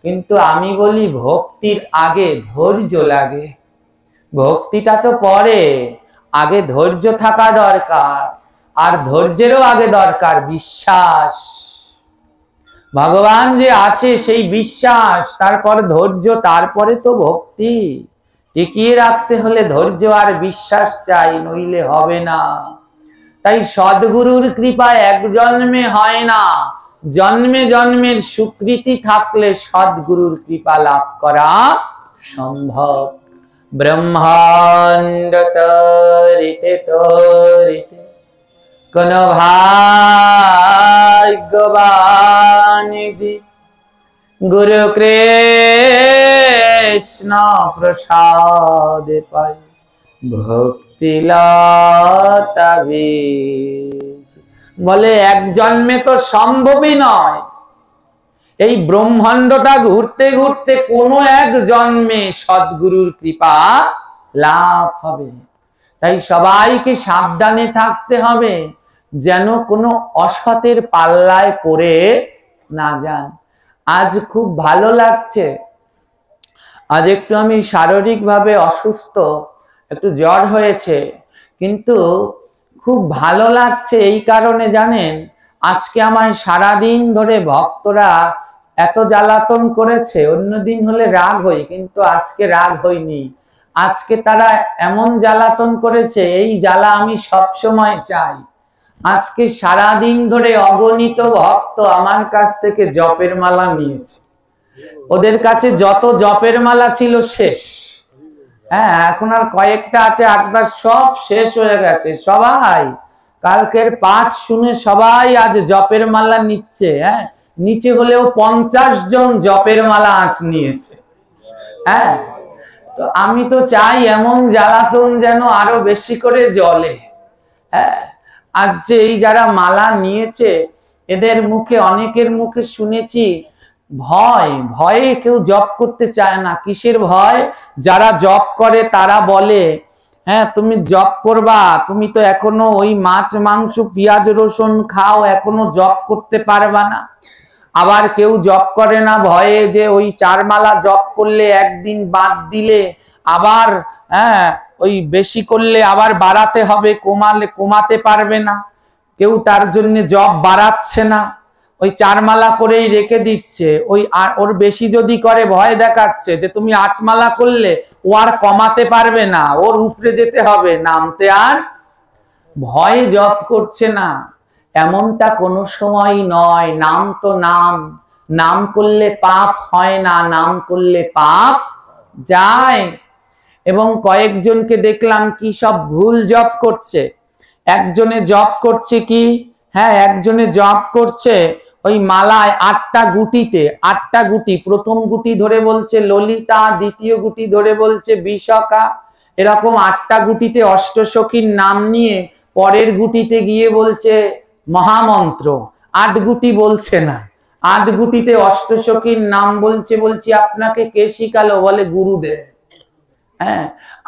কিন্তু আমি বলি ভক্তির আগে ধৈর্য লাগে। ভক্তিটা তো পরে, আগে ধৈর্য থাকা দরকার। আর ধৈর্যেরও আগে দরকার বিশ্বাস। ভগবান যে আছে সেই বিশ্বাস, তারপর ধৈর্য, তারপরে তো ভক্তি। টিকিয়ে রাখতে হলে ধৈর্য আর বিশ্বাস চাই, নইলে হবে না। তাই সদ্গুরুর কৃপা এক জন্মে হয় না, জন্মে জন্মের সুকৃতি থাকলে সদ্গুরুর কৃপা লাভ করা সম্ভব। ব্রহ্মাণ্ড তরিতে তরিতে কোন ভাগ্যবান জি গুরু কৃষ্ণ প্রসাদ পাই ভক্তি লতা বীজ। বলে এক জন্মে তো সম্ভবই নয়। এই ব্রহ্মাণ্ডটা ঘুরতে ঘুরতে কোনো এক জন্মে সদ্গুরুর কৃপা লাভ হবে। তাই সবাইকে সাবধানে থাকতে হবে, যেন কোনো অসতের পাল্লায় পড়ে না যান। আজ খুব ভালো লাগছে, আজ একটু আমি শারীরিকভাবে অসুস্থ, একটু জ্বর হয়েছে, কিন্তু খুব ভালো লাগছে এই কারণে জানেন, আজকে আমায় সারাদিন ধরে ভক্তরা এত জ্বালাতন করেছে। অন্যদিন হলে রাগ হই, কিন্তু আজকে রাগ হইনি। আজকে তারা এমন জ্বালাতন করেছে, এই জ্বালা আমি সব সময় চাই। আজকে সারাদিন ধরে অগণিত ভক্ত আমার কাছ থেকে জপের মালা নিয়েছে। ওদের কাছে যত জপের মালা ছিল শেষ, হ্যাঁ, এখন আর কয়েকটা আছে, আটবার সব শেষ হয়ে গেছে। সবাই কালকের পাঠ শুনে সবাই আজ জপের মালা নিচ্ছে। হ্যাঁ, নিচে হলেও 50 জন জপের মালা আজ নিয়েছে। হ্যাঁ, তো আমি তো চাই এমন জ্বালাতন যেন আরো বেশি করে জ্বলে। হ্যাঁ, আজ যে এই যারা মালা নিয়েছে, এদের মুখে, অনেকের মুখে শুনেছি ভয়, ভয়ে কেউ জপ করতে চায় না। কিসের ভয়? যারা জপ করে তারা বলে, হ্যাঁ তুমি জপ করবা, তুমি তো এখনো ওই মাছ মাংস পেঁয়াজ রসুন খাও, এখনো জপ করতে পারবা না। আবার কেউ জপ করে না ভয়ে যে ওই 4 মালা জপ করলে একদিন বাদ দিলে আবার ওই বেশি করলে আবার বাড়াতে হবে, কমাতে পারবে না, কেউ তার জন্য জপ বাড়াচ্ছে না, ওই 4 মালা করেই রেখে দিচ্ছে। ওই ওর বেশি যদি করে ভয় দেখাচ্ছে যে তুমি 8 মালা করলে ও আর কমাতে পারবে না, ওর উপরে যেতে হবে, নামতে আর ভয় জপ করছে না। এমনটা কোনো সময় নয়। নাম তো নাম, নাম করলে পাপ হয় না, নাম করলে পাপ যায়। এবং কয়েকজনকে দেখলাম কি সব ভুল জপ করছে। একজনে জপ করছে কি, হ্যাঁ একজনে জপ করছে ওই মালায় 8টা গুটিতে, 8টা গুটি, প্রথম গুটি ধরে বলছে ললিতা, দ্বিতীয় গুটি ধরে বলছে বিশাখা, এরকম 8টা গুটিতে অষ্টসখীর নাম নিয়ে পরের গুটিতে গিয়ে বলছে মহামন্ত্র। 8 গুটি বলছে না, 8 গুটিতে অষ্টসখীর নাম বলছে। বলছি আপনাকে কে শিখালো? বলে গুরুদেব। হ্যাঁ,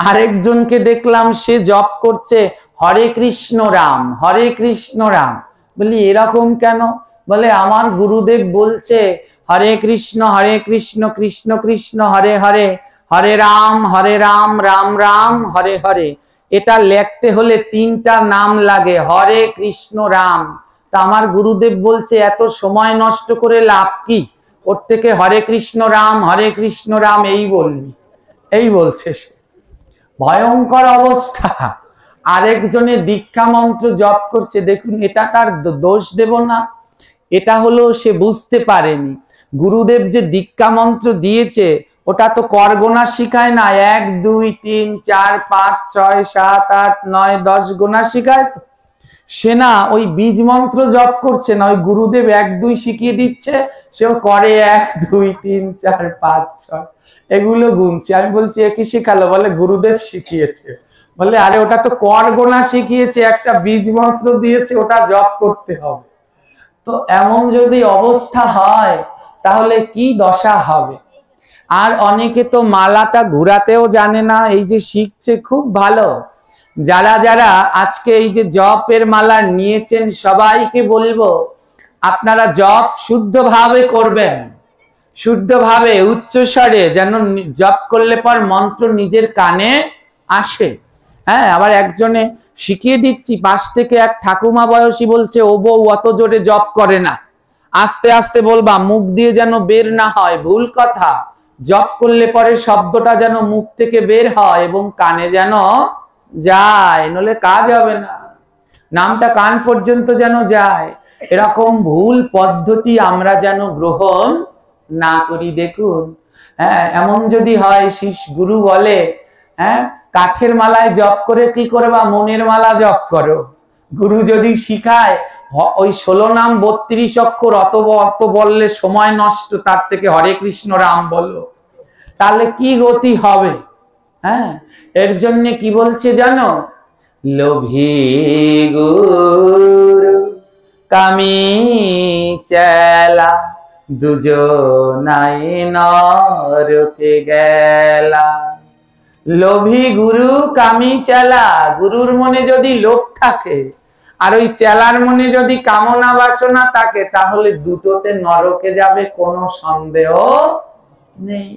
আরেকজনকে দেখলাম সে জপ করছে হরে কৃষ্ণ রাম, হরে কৃষ্ণ রাম। বলি এরকম কেন? বলে আমার গুরুদেব বলছে হরে কৃষ্ণ কৃষ্ণ কৃষ্ণ হরে হরে, হরে রাম রাম রাম হরে হরে। এটা লিখতে হলে 3টা নাম লাগে, হরে কৃষ্ণ রাম। তা আমার গুরুদেব বলছে এত সময় নষ্ট করে লাভ কি, ওর থেকে হরে কৃষ্ণ রাম এই বলবি, এই বলছে সে। ভয়ঙ্কর অবস্থা। আরেকজনে দীক্ষা মন্ত্র জপ করছে, দেখুন এটা তার দোষ দেব না, এটা হলো সে বুঝতে পারেনি। গুরুদেব যে দীক্ষা মন্ত্র দিয়েছে ওটা তো করগোনা শিখায় না, 1 2 3 4 5 6 7 8 9 10 গোনা শিখায় তো। সে না ওই বীজ মন্ত্র জপ করছে না, ওই গুরুদেব 1 2 শিখিয়ে দিচ্ছে, সেও করে 1 2 3 4 5 6 এগুলো গুনছে। আমি বলছি এ কি শিখালো? বলে গুরুদেব শিখিয়েছে। বলে আরে ওটা তো করগোনা শিখিয়েছে, একটা বীজ মন্ত্র দিয়েছে, ওটা জপ করতে হবে। তো এমন যদি অবস্থা হয় তাহলে কি দশা হবে। আর অনেকে তো মালাটা ঘুরাতেও জানে না, এই যে শিখছে খুব ভালো। যারা যারা আজকে এই যে জপের মালা নিয়েছেন সবাইকে বলবো আপনারা জপ শুদ্ধভাবে করবেন, শুদ্ধভাবে উচ্চস্বরে, যেন জপ করলে পর মন্ত্র নিজের কানে আসে। হ্যাঁ, আবার একজনে শিখিয়ে দিচ্ছি, পাশ থেকে এক ঠাকুমা বয়সী বলছে ও বউ অত জোরে জপ করে না, আস্তে আস্তে বলবা, মুখ দিয়ে যেন বের না হয়। ভুল কথা, জপ করলে পরে শব্দটা যেন মুখ থেকে বের হয় এবং কানে যেন যায়, নলে কাজ হবে না, নামটা কান পর্যন্ত যেন যায়। এরকম ভুল পদ্ধতি আমরা যেন গ্রহণ না করি। দেখুন, হ্যাঁ এমন যদি হয় গুরু বলে হ্যাঁ কাঠের মালায় জপ করে কি করবা, মনের মালা জপ করো। গুরু যদি শিখায় ওই 16 নাম 32 অক্ষর অত বললে সময় নষ্ট, তার থেকে হরে কৃষ্ণ রাম বলো, তাহলে কি গতি হবে। হ্যাঁ, এর জন্য কি বলছে জানো, লোভী গুরু কামি চেলা দুজনাই নরকে গেলা। লোভী গুরু কামি চেলা, গুরুর মনে যদি লোভ থাকে আর ওই চেলার মনে যদি কামনা বাসনা থাকে, তাহলে দুটোতে নরকে যাবে, কোনো সন্দেহ নেই।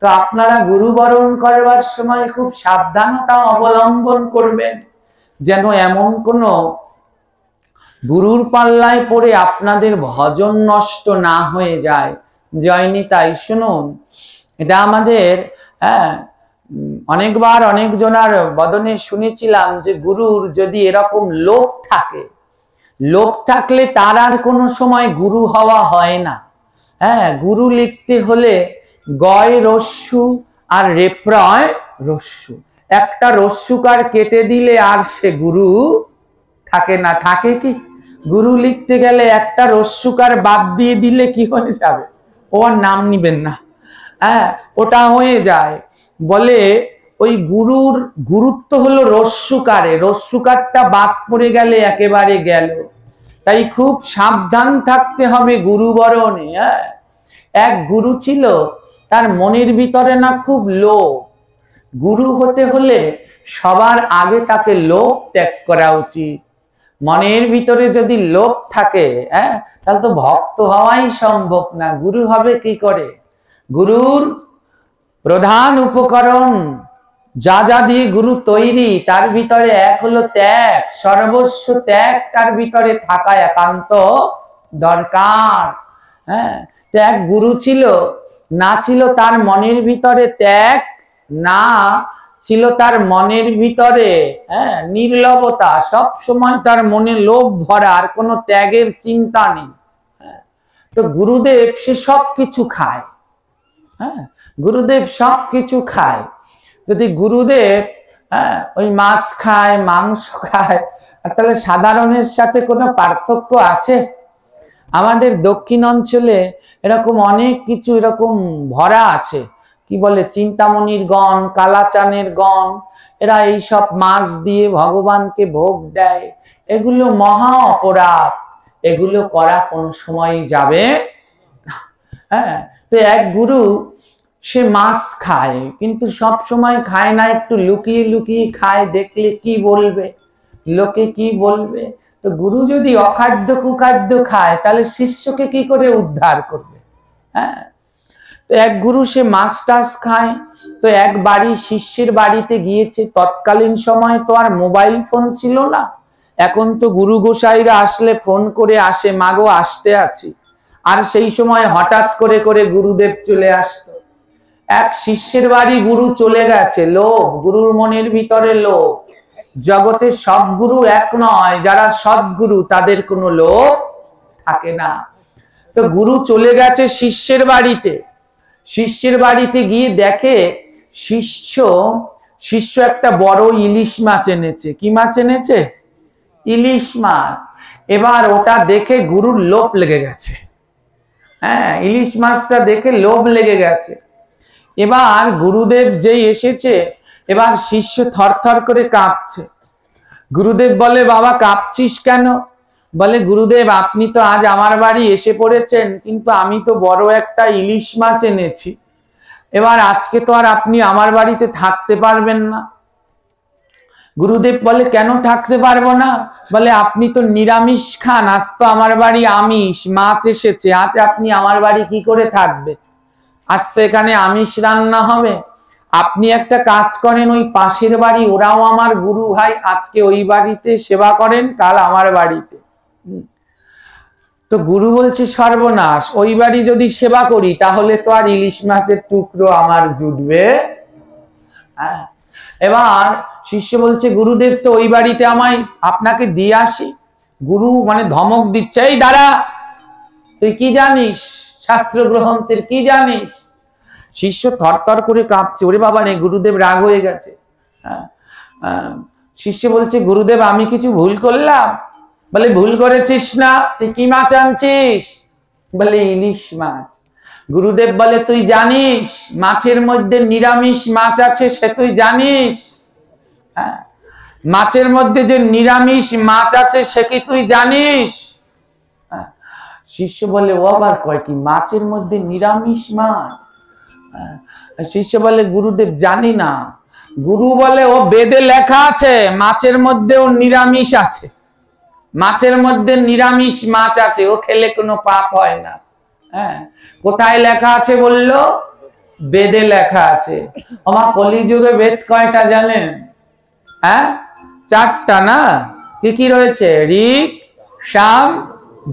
তো আপনারা গুরু বরণ করবার সময় খুব সাবধানতা অবলম্বন করবেন, যেন এমন কোন গুরুর পাল্লায় পড়ে আপনাদের ভজন নষ্ট না হয়ে যায়। জয়নি তাই শুনুন, এটা আমাদের অনেকবার অনেকজনার বদনে শুনেছিলাম যে গুরুর যদি এরকম লোভ থাকে, লোভ থাকলে তার আর কোনো সময় গুরু হওয়া হয় না। হ্যাঁ, গুরু লিখতে হলে গয় রস্যু আর রেপ্রয় রস্যু, একটা রস্যুকার কেটে দিলে আর সে গুরু থাকে না। থাকে কি? গুরু লিখতে গেলে একটা রস্যুকার বাদ দিয়ে দিলে কি হয়ে যাবে, ও আর নাম নিবেন না। হ্যাঁ, ওটা হয়ে যায়। বলে ওই গুরুর গুরুত্ব হলো রস্যুকারে, রস্যুকারটা বাদ পড়ে গেলে একেবারে গেল। তাই খুব সাবধান থাকতে হবে গুরু বরণে। এক গুরু ছিল, তার মনের ভিতরে না খুব লোভ। গুরু হতে হলে সবার আগে তাকে লোভ ত্যাগ করা উচিত। মনের ভিতরে যদি লোভ থাকে তাহলে তো ভক্ত হওয়াই সম্ভব না। গুরু হবে কি করে? গুরুর প্রধান উপকরণ যা যা দিয়ে গুরু তৈরি তার ভিতরে এক হলো ত্যাগ, সর্বস্ব ত্যাগ তার ভিতরে থাকা একান্ত দরকার। হ্যাঁ, তো এক গুরু ছিল, না ছিল তার মনের ভিতরে ত্যাগ, না ছিল তার মনের ভিতরে নির্লভতা, সব সময় তার মনে লোভ ভরা, আর কোনো ত্যাগের চিন্তা নেই। তো গুরুদেব সে সব কিছু খায়। হ্যাঁ, গুরুদেব সব কিছু খায়। যদি গুরুদেব ওই মাছ খায়, মাংস খায়, তাহলে সাধারণের সাথে কোনো পার্থক্য আছে? আমাদের দক্ষিণ অঞ্চলে এরকম অনেক কিছু এরকম ভরা আছে, কি বলে চিন্তামণির গণ, কালাচানের গণ, এরা এই সব মাছ দিয়ে ভগবানকে ভোগ দেয়। এগুলো মহা অপরাধ, এগুলো করা কোন সময় যাবে না। হ্যাঁ, তো এক গুরু সে মাছ খায়, কিন্তু সব সময় খায় না, একটু লুকিয়ে লুকিয়ে খায়। দেখলে কি বলবে, লোকে কি বলবে? তো গুরু যদি অখাদ্য কুখাদ্য খায়, তাহলে শিষ্যকে কি করে উদ্ধার করবে? হ্যাঁ, তো এক গুরু সে মাছ টাছ খায়। তো এক বাড়ি শিষ্যের বাড়িতে গিয়েছে। তৎকালীন সময় তো আর মোবাইল ফোন ছিল না। এখন তো গুরু গোসাইরা আসলে ফোন করে আসে, মাগো আসতে আছি। আর সেই সময় হঠাৎ করে করে গুরুদেব চলে আসতো। এক শিষ্যের বাড়ি গুরু চলে গেছে, লোভ, গুরুর মনের ভিতরে লোভ। জগতের সব গুরু এক নয়, যারা সদ্গুরু তাদের কোনো লোভ থাকে না। তো গুরু চলে গেছে শিষ্যের বাড়িতে। শিষ্যের বাড়িতে গিয়ে দেখে শিষ্য একটা বড় ইলিশ মাছ এনেছে। কি মাছ এনেছে? ইলিশ মাছ। এবার ওটা দেখে গুরুর লোভ লেগে গেছে। হ্যাঁ, ইলিশ মাছটা দেখে লোভ লেগে গেছে। এবার গুরুদেব যেই এসেছে, এবার শিষ্য থরথর করে কাঁপছে। গুরুদেব বলে, বাবা কাঁপছিস কেন? বলে, গুরুদেব আপনি তো আজ আমার বাড়ি এসে পড়েছেন, কিন্তু আমি তো বড় একটা ইলিশ মাছ এনেছি। এবার আজকে তো আর আপনি আমার বাড়িতে থাকতে পারবেন না। গুরুদেব বলে, কেন থাকতে পারবো না? বলে, আপনি তো নিরামিষ খান, আজ তো আমার বাড়ি আমিষ, মাছ এসেছে, আজ আপনি আমার বাড়ি কি করে থাকবেন? আজ তো এখানে আমিষ রান্না হবে। আপনি একটা কাজ করেন, ওই পাশের বাড়ি, ওরাও আমার গুরু ভাই, আজকে ওই বাড়িতে সেবা করেন, কাল আমার বাড়িতে। তো গুরু বলছে, সর্বনাশ, ওই বাড়ি যদি সেবা করি তাহলে তো আর ইলিশ মাছের টুকরো আমার জুটবে। এবার শিষ্য বলছে, গুরুদেব তো ওই বাড়িতে আমায় আপনাকে দিয়ে আসি। গুরু মানে ধমক দিচ্ছে, এই দাঁড়া, তুই কি জানিস? শাস্ত্র গ্রন্থের কি জানিস? শিষ্য থরথর করে কাঁপছে। ওরে বাবা রে, গুরুদেব রাগ হয়ে গেছে। শিষ্য বলছে, গুরুদেব আমি কিছু ভুল করলাম? বলে, ভুল করেছিস না। তুই কি মাছ আনছিস? বলে, ইলিশ মাছ। গুরুদেব বলে, তুই জানিস মাছের মধ্যে নিরামিষ মাছ আছে? সে তুই জানিস? হ্যাঁ, মাছের মধ্যে যে নিরামিষ মাছ আছে সে কি তুই জানিস? শিষ্য বলে, ও আবার কয় কি, মাছের মধ্যে নিরামিষ মাছ? শিষ্য বলে, গুরুদেব জানি না। গুরু বলে, ও বেদে লেখা আছে মাছের মধ্যেও নিরামিষ আছে, মাছের মধ্যে নিরামিষ মাছ আছে, ও খেলে কোনো পাপ হয় না। হ্যাঁ, কোথায় লেখা আছে বললো? বেদে লেখা আছে। আমার কলিযুগে বেদ কয়টা জানেন? হ্যাঁ, 4টা না? কি কি রয়েছে? ঋক, সাম,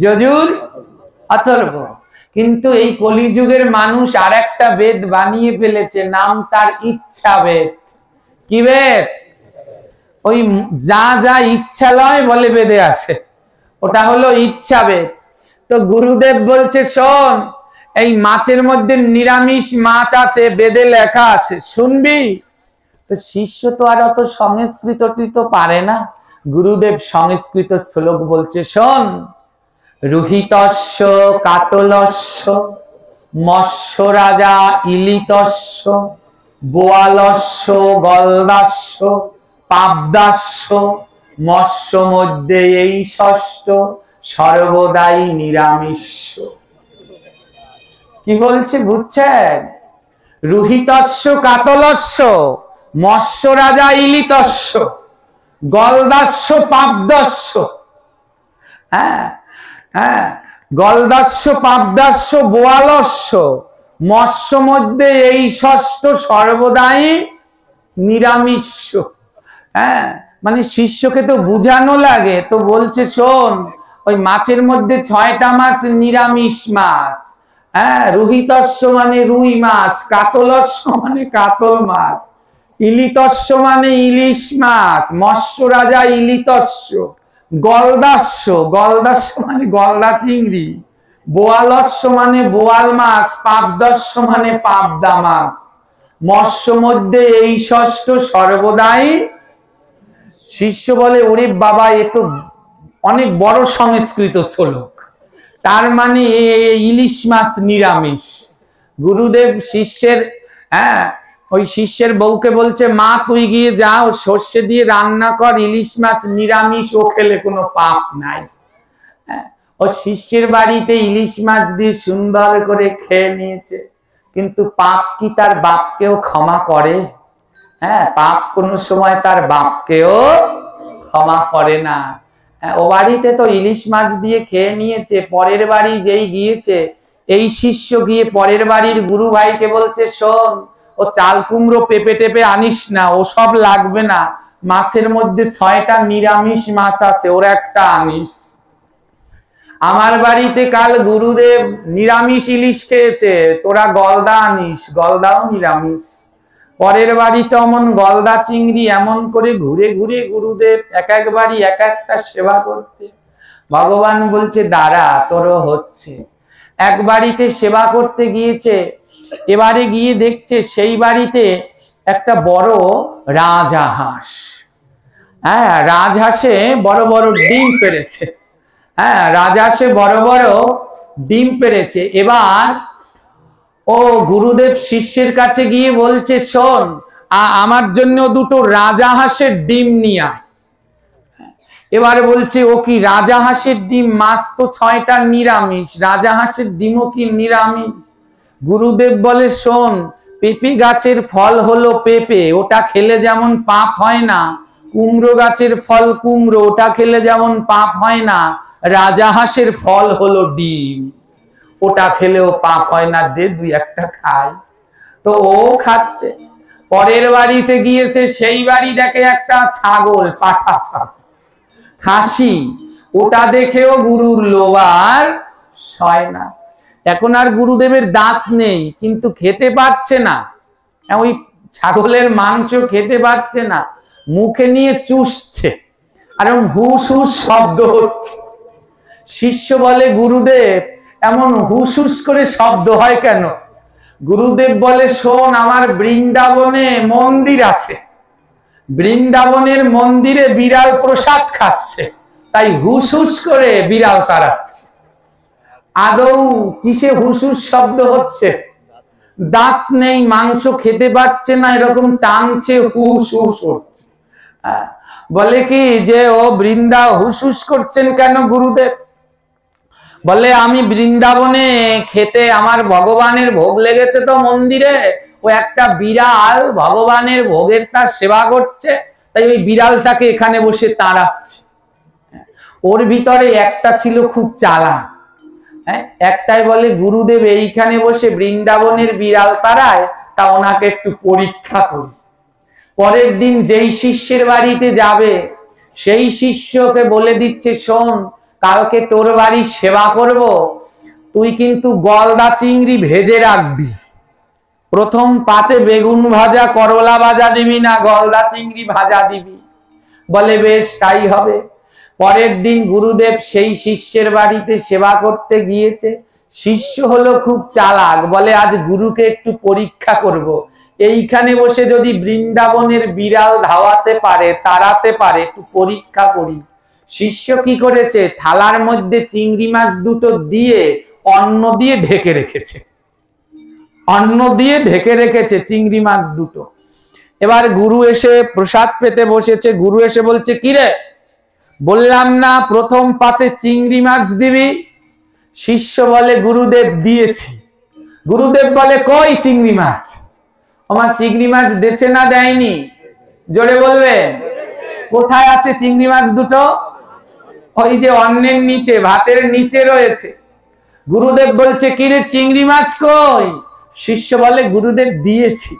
যজুর, অথর্ব। কিন্তু এই কলিযুগের মানুষ আর একটা বেদ বানিয়ে ফেলেছে, নাম তার ইচ্ছা বেদ। কি বেদ? ওই যা যা ইচ্ছা লয় বলে বেদে আছে, ওটা হলো ইচ্ছা বেদ। তো গুরুদেব বলছে, শোন, এই মাছের মধ্যে নিরামিষ মাছ আছে, বেদে লেখা আছে, শুনবি? তো শিষ্য তো আর অত সংস্কৃত তো পারে না। গুরুদেব সংস্কৃত শ্লোক বলছে, শোন, রুহিতস্য কাতলস্য মৎস্য রাজা ইলিতস্য বোয়ালস্য গলদাস্য পাবদাস্য মৎস্য মধ্যে এই ষষ্ঠ সর্বদাই নিরামিষ। কি বলছে বুঝছেন? রুহিতস্য কাতলস্য মৎস্য রাজা ইলিতস্য গলদাস্য পাবদাস্য। হ্যাঁ হ্যাঁ, গলদাস্য পাবদাস্য বোয়ালস্য মৎস্য মধ্যে এই ষষ্ঠ সর্বদাই নিরামিষ। হ্যাঁ, মানে শিষ্যকে তো বুঝানো লাগে, তো বলছে শোন, ওই মাছের মধ্যে 6টা মাছ নিরামিষ মাছ। হ্যাঁ, রুহিতস্য মানে রুই মাছ, কাতলস্য মানে কাতল মাছ, ইলিতস্য মানে ইলিশ মাছ, মৎস্য রাজা ইলিতস্য, গলদাস্য, গলদাস্য মানে গলদা চিংড়ি, বোয়ালস্য মানে বোয়াল মাছ, পাবদস্য মানে পাবদা মাছ, মৎস্য মধ্যে এই ষষ্ঠ সর্বদাই। শিষ্য বলে ওরে বাবা, এ তো অনেক বড় সংস্কৃত শ্লোক, তার মানে ইলিশ মাছ নিরামিষ। গুরুদেব শিষ্যের ওই শিষ্যের বউকে বলছে, মা তুই গিয়ে যাও সর্ষে দিয়ে রান্না কর, ইলিশ মাছ নিরামিষ, ও খেলে কোনো পাপ নাই। ও শিষ্যের বাড়িতে ইলিশ মাছ দিয়ে সুন্দর করে খেয়ে নিয়েছে, কিন্তু পাপ কি তার বাপকেও ক্ষমা করে? হ্যাঁ, পাপ কোনো সময় তার বাপকেও ক্ষমা করে না। ও বাড়িতে তো ইলিশ মাছ দিয়ে খেয়ে নিয়েছে, পরের বাড়ি যেই গিয়েছে, এই শিষ্য গিয়ে পরের বাড়ির গুরু ভাইকে বলছে, শোন, ও চাল কুমড়ো পেঁপে টেপে আনিস না, ও সব লাগবে না, মাছের মধ্যে 6টা নিরামিষ মাছ আছে, ওর একটা আনিস। আমার বাড়িতে কাল গুরুদেব নিরামিষ ইলিশ খেয়েছে, তোরা গলদা আনিস, গলদাও নিরামিষ। পরের বাড়িতে অমন গলদা চিংড়ি, এমন করে ঘুরে ঘুরে গুরুদেব এক এক বাড়ি এক একটা সেবা করছে। ভগবান বলছে দাঁড়া, তোরও হচ্ছে। এক বাড়িতে সেবা করতে গিয়েছে, এবারে গিয়ে দেখছে সেই বাড়িতে একটা বড় রাজহাঁস। হ্যাঁ, রাজহাঁসে বড় বড় ডিম পেড়েছে। হ্যাঁ, রাজহাঁসে বড় বড় ডিম পেড়েছে। এবার ও গুরুদেব শিষ্যের কাছে গিয়ে বলছে, শোন, আমার জন্য দুটো রাজহাঁসের ডিম নিয়ে আয়। এবারে বলছে, ও কি রাজহাঁসের ডিম? মাছ তো 6টা নিরামিষ, রাজহাঁসের ডিমও কি নিরামিষ? গুরুদেব বলে, শোন, পেঁপে গাছের ফল হলো পেঁপে, ওটা খেলে যেমন পাপ হয় না, কুমড়ো গাছের ফল কুমড়ো, ওটা খেলে যেমন পাপ হয় না, রাজহাঁসের ফল হলো ডিম, ওটা খেলেও পাপ হয় না, দে 2-1টা খাই। তো ও খাচ্ছে। পরের বাড়িতে গিয়েছে, সেই বাড়ি দেখে একটা ছাগল, পাঠা ছাগল, খাসি, ওটা দেখেও গুরুর লোভ আর সয় না। এখন আর গুরুদেবের দাঁত নেই, কিন্তু খেতে পারছে না, ওই ছাগলের মাংস খেতে পারছে না, মুখে নিয়ে চুষছে, আর হুস হুস শব্দ হচ্ছে। শিষ্য বলে, গুরুদেব, এমন হুস হুস করে শব্দ হয় কেন? গুরুদেব বলে, শোন, আমার বৃন্দাবনে মন্দির আছে, বৃন্দাবনের মন্দিরে বিড়াল প্রসাদ খাচ্ছে, তাই হুস হুস করে বিড়াল তাড়াচ্ছে। আদৌ কিসে হুস হুস শব্দ হচ্ছে? দাঁত নেই, মাংস খেতে পারছে না, এরকম টানছে, হুস হুস হচ্ছে। বলে কি যে, ও বৃন্দা হুস হুস করছেন কেন গুরুদেব? বলে, আমি বৃন্দাবনে খেতে, আমার ভগবানের ভোগ লেগেছে তো মন্দিরে, ও একটা বিড়াল ভগবানের ভোগের তার সেবা করছে, তাই ওই বিড়ালটাকে এখানে বসে তাড়াচ্ছে। ওর ভিতরে একটা ছিল খুব চালাক। একটাই বলে, গুরুদেব এইখানে বসে বৃন্দাবনের বিড়াল তাড়ায়, তা ওনাকে একটু পরীক্ষা করি। পরের দিন যেই শিষ্যের বাড়িতে যাবে, সেই শিষ্যকে বলে দিচ্ছে, শোন, কালকে তোর বাড়ি সেবা করব, তুই কিন্তু গলদা চিংড়ি ভেজে রাখবি, প্রথম পাতে বেগুন ভাজা করলা ভাজা দিবি না, গলদা চিংড়ি ভাজা দিবি। বলে বেশ, তাই হবে। পরের দিন গুরুদেব সেই শিষ্যের বাড়িতে সেবা করতে গিয়েছে। শিষ্য হলো খুব চালাক, বলে আজ গুরুকে একটু পরীক্ষা করব, এইখানে বসে যদি বৃন্দাবনের বিড়াল ধাওয়াতে পারে, তাড়াতে পারে, একটু পরীক্ষা করি। শিষ্য কি করেছে, থালার মধ্যে চিংড়ি মাছ দুটো দিয়ে অন্ন দিয়ে ঢেকে রেখেছে, অন্ন দিয়ে ঢেকে রেখেছে চিংড়ি মাছ দুটো। এবার গুরু এসে প্রসাদ পেতে বসেছে, গুরু এসে বলছে, কিরে, বললাম না প্রথম পাতে চিংড়ি মাছ দিবি? শিষ্য বলে, গুরুদেব দিয়েছি। গুরুদেব বলে, কই চিংড়ি মাছ? আমার চিংড়ি মাছ দেছে না দেয়নি? জোরে বলবেন, কোথায় আছে চিংড়ি মাছ দুটো? ওই যে অন্নের নিচে, ভাতের নিচে রয়েছে। গুরুদেব বলছে, কিরে চিংড়ি মাছ কই? শিষ্য বলে, গুরুদেব দিয়েছি।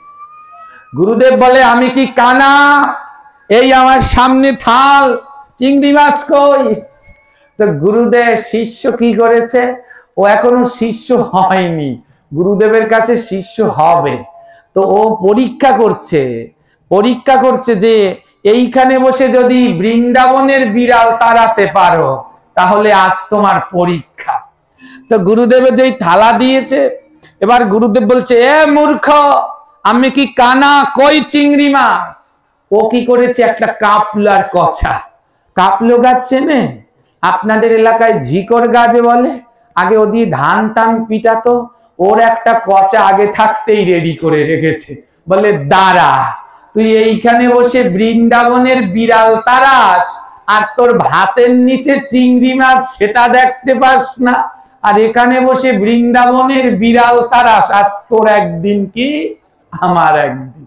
গুরুদেব বলে আমি কি কানা, এই আমার সামনে থাল, চিংড়ি মাছ কই? তো গুরুদেব শিষ্য কি করেছে, ও এখনো শিষ্য হয়নি, গুরুদেবের কাছে শিষ্য হবে, তো ও পরীক্ষা করছে যে এইখানে বসে যদি বৃন্দাবনের বিড়াল তাড়াতে পারো তাহলে আজ তোমার পরীক্ষা। তো গুরুদেবের যেই থালা দিয়েছে, এবার গুরুদেব বলছে এ মূর্খ, আমি কি কানা, কই চিংড়ি মাছ? ও কি করেছে, একটা কাপলার কছা, কাপলো গাছ চেনে? আপনাদের এলাকায় ঝিকর গাছ বলে, আগে ও দিয়ে ধান টান পিটাতো, ওর একটা কচা আগে থাকতেই রেডি করে রেখেছে, বলে দাঁড়া, তুই এইখানে বসে বৃন্দাবনের বিড়াল তাড়াস আর তোর ভাতের নিচে চিংড়ি মাছ সেটা দেখতে পাস না, আর এখানে বসে বৃন্দাবনের বিড়াল তাড়াস, আজ তোর একদিন কি আমার একদিন।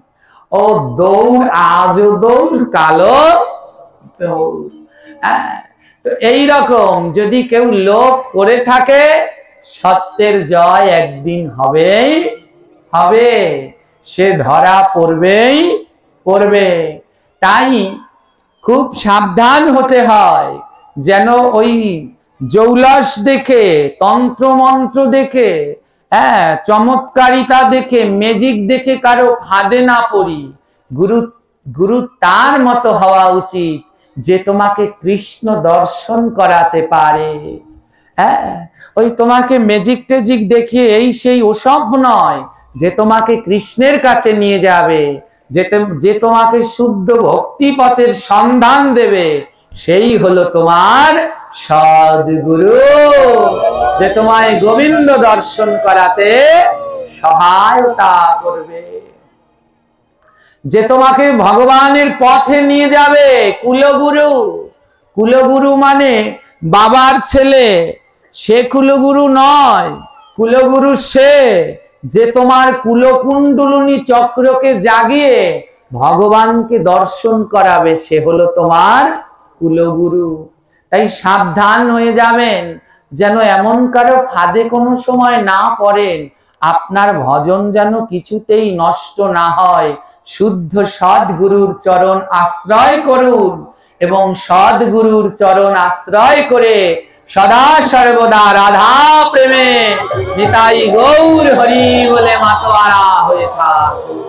ও দৌড়, আজও দৌড়, কালো দৌড়। তো এইরকম যদি কেউ লোভ করে থাকে, সত্যের জয় একদিন হবেই হবে, সে ধরা পড়বে। তাই খুব সাবধান হতে হয়, যেন ওই জৌলস দেখে, তন্ত্র মন্ত্র দেখে, চমৎকারিতা দেখে, ম্যাজিক দেখে কারো ফাঁদে না পড়ি। গুরু তার মতো হওয়া উচিত যে তোমাকে কৃষ্ণ দর্শন করাতে পারে। ওই তোমাকে ম্যাজিক টেজিক দেখিয়ে এই সেই ওসব নয়, যে তোমাকে কৃষ্ণের কাছে নিয়ে যাবে, যে তোমাকে শুদ্ধ ভক্তি পথের সন্ধান দেবে, সেই হলো তোমার সদ্গুরু, যে তোমায় গোবিন্দ দর্শন করাতে সহায়তা করবে, যে তোমাকে ভগবানের পথে নিয়ে যাবে। কুলগুরু মানে বাবার ছেলে, সে কুলগুরু নয়, কুলগুরু সে যে তোমার কুলকুণ্ডলিনী চক্রকে জাগিয়ে ভগবানকে দর্শন করাবে, সে হলো তোমার কুলগুরু। তাই সাবধান হয়ে যাবেন, যেন এমন কারো ফাঁদে কোনো সময় না পড়েন, আপনার ভজন যেন কিছুতেই নষ্ট না হয়। শুদ্ধ সদ্গুরুর চরণ আশ্রয় করুন এবং সদ্গুরুর চরণ আশ্রয় করে সদা সর্বদা রাধা প্রেমে নিতাই গৌর হরি বলে মাতোয়ারা হয়ে থাকুন।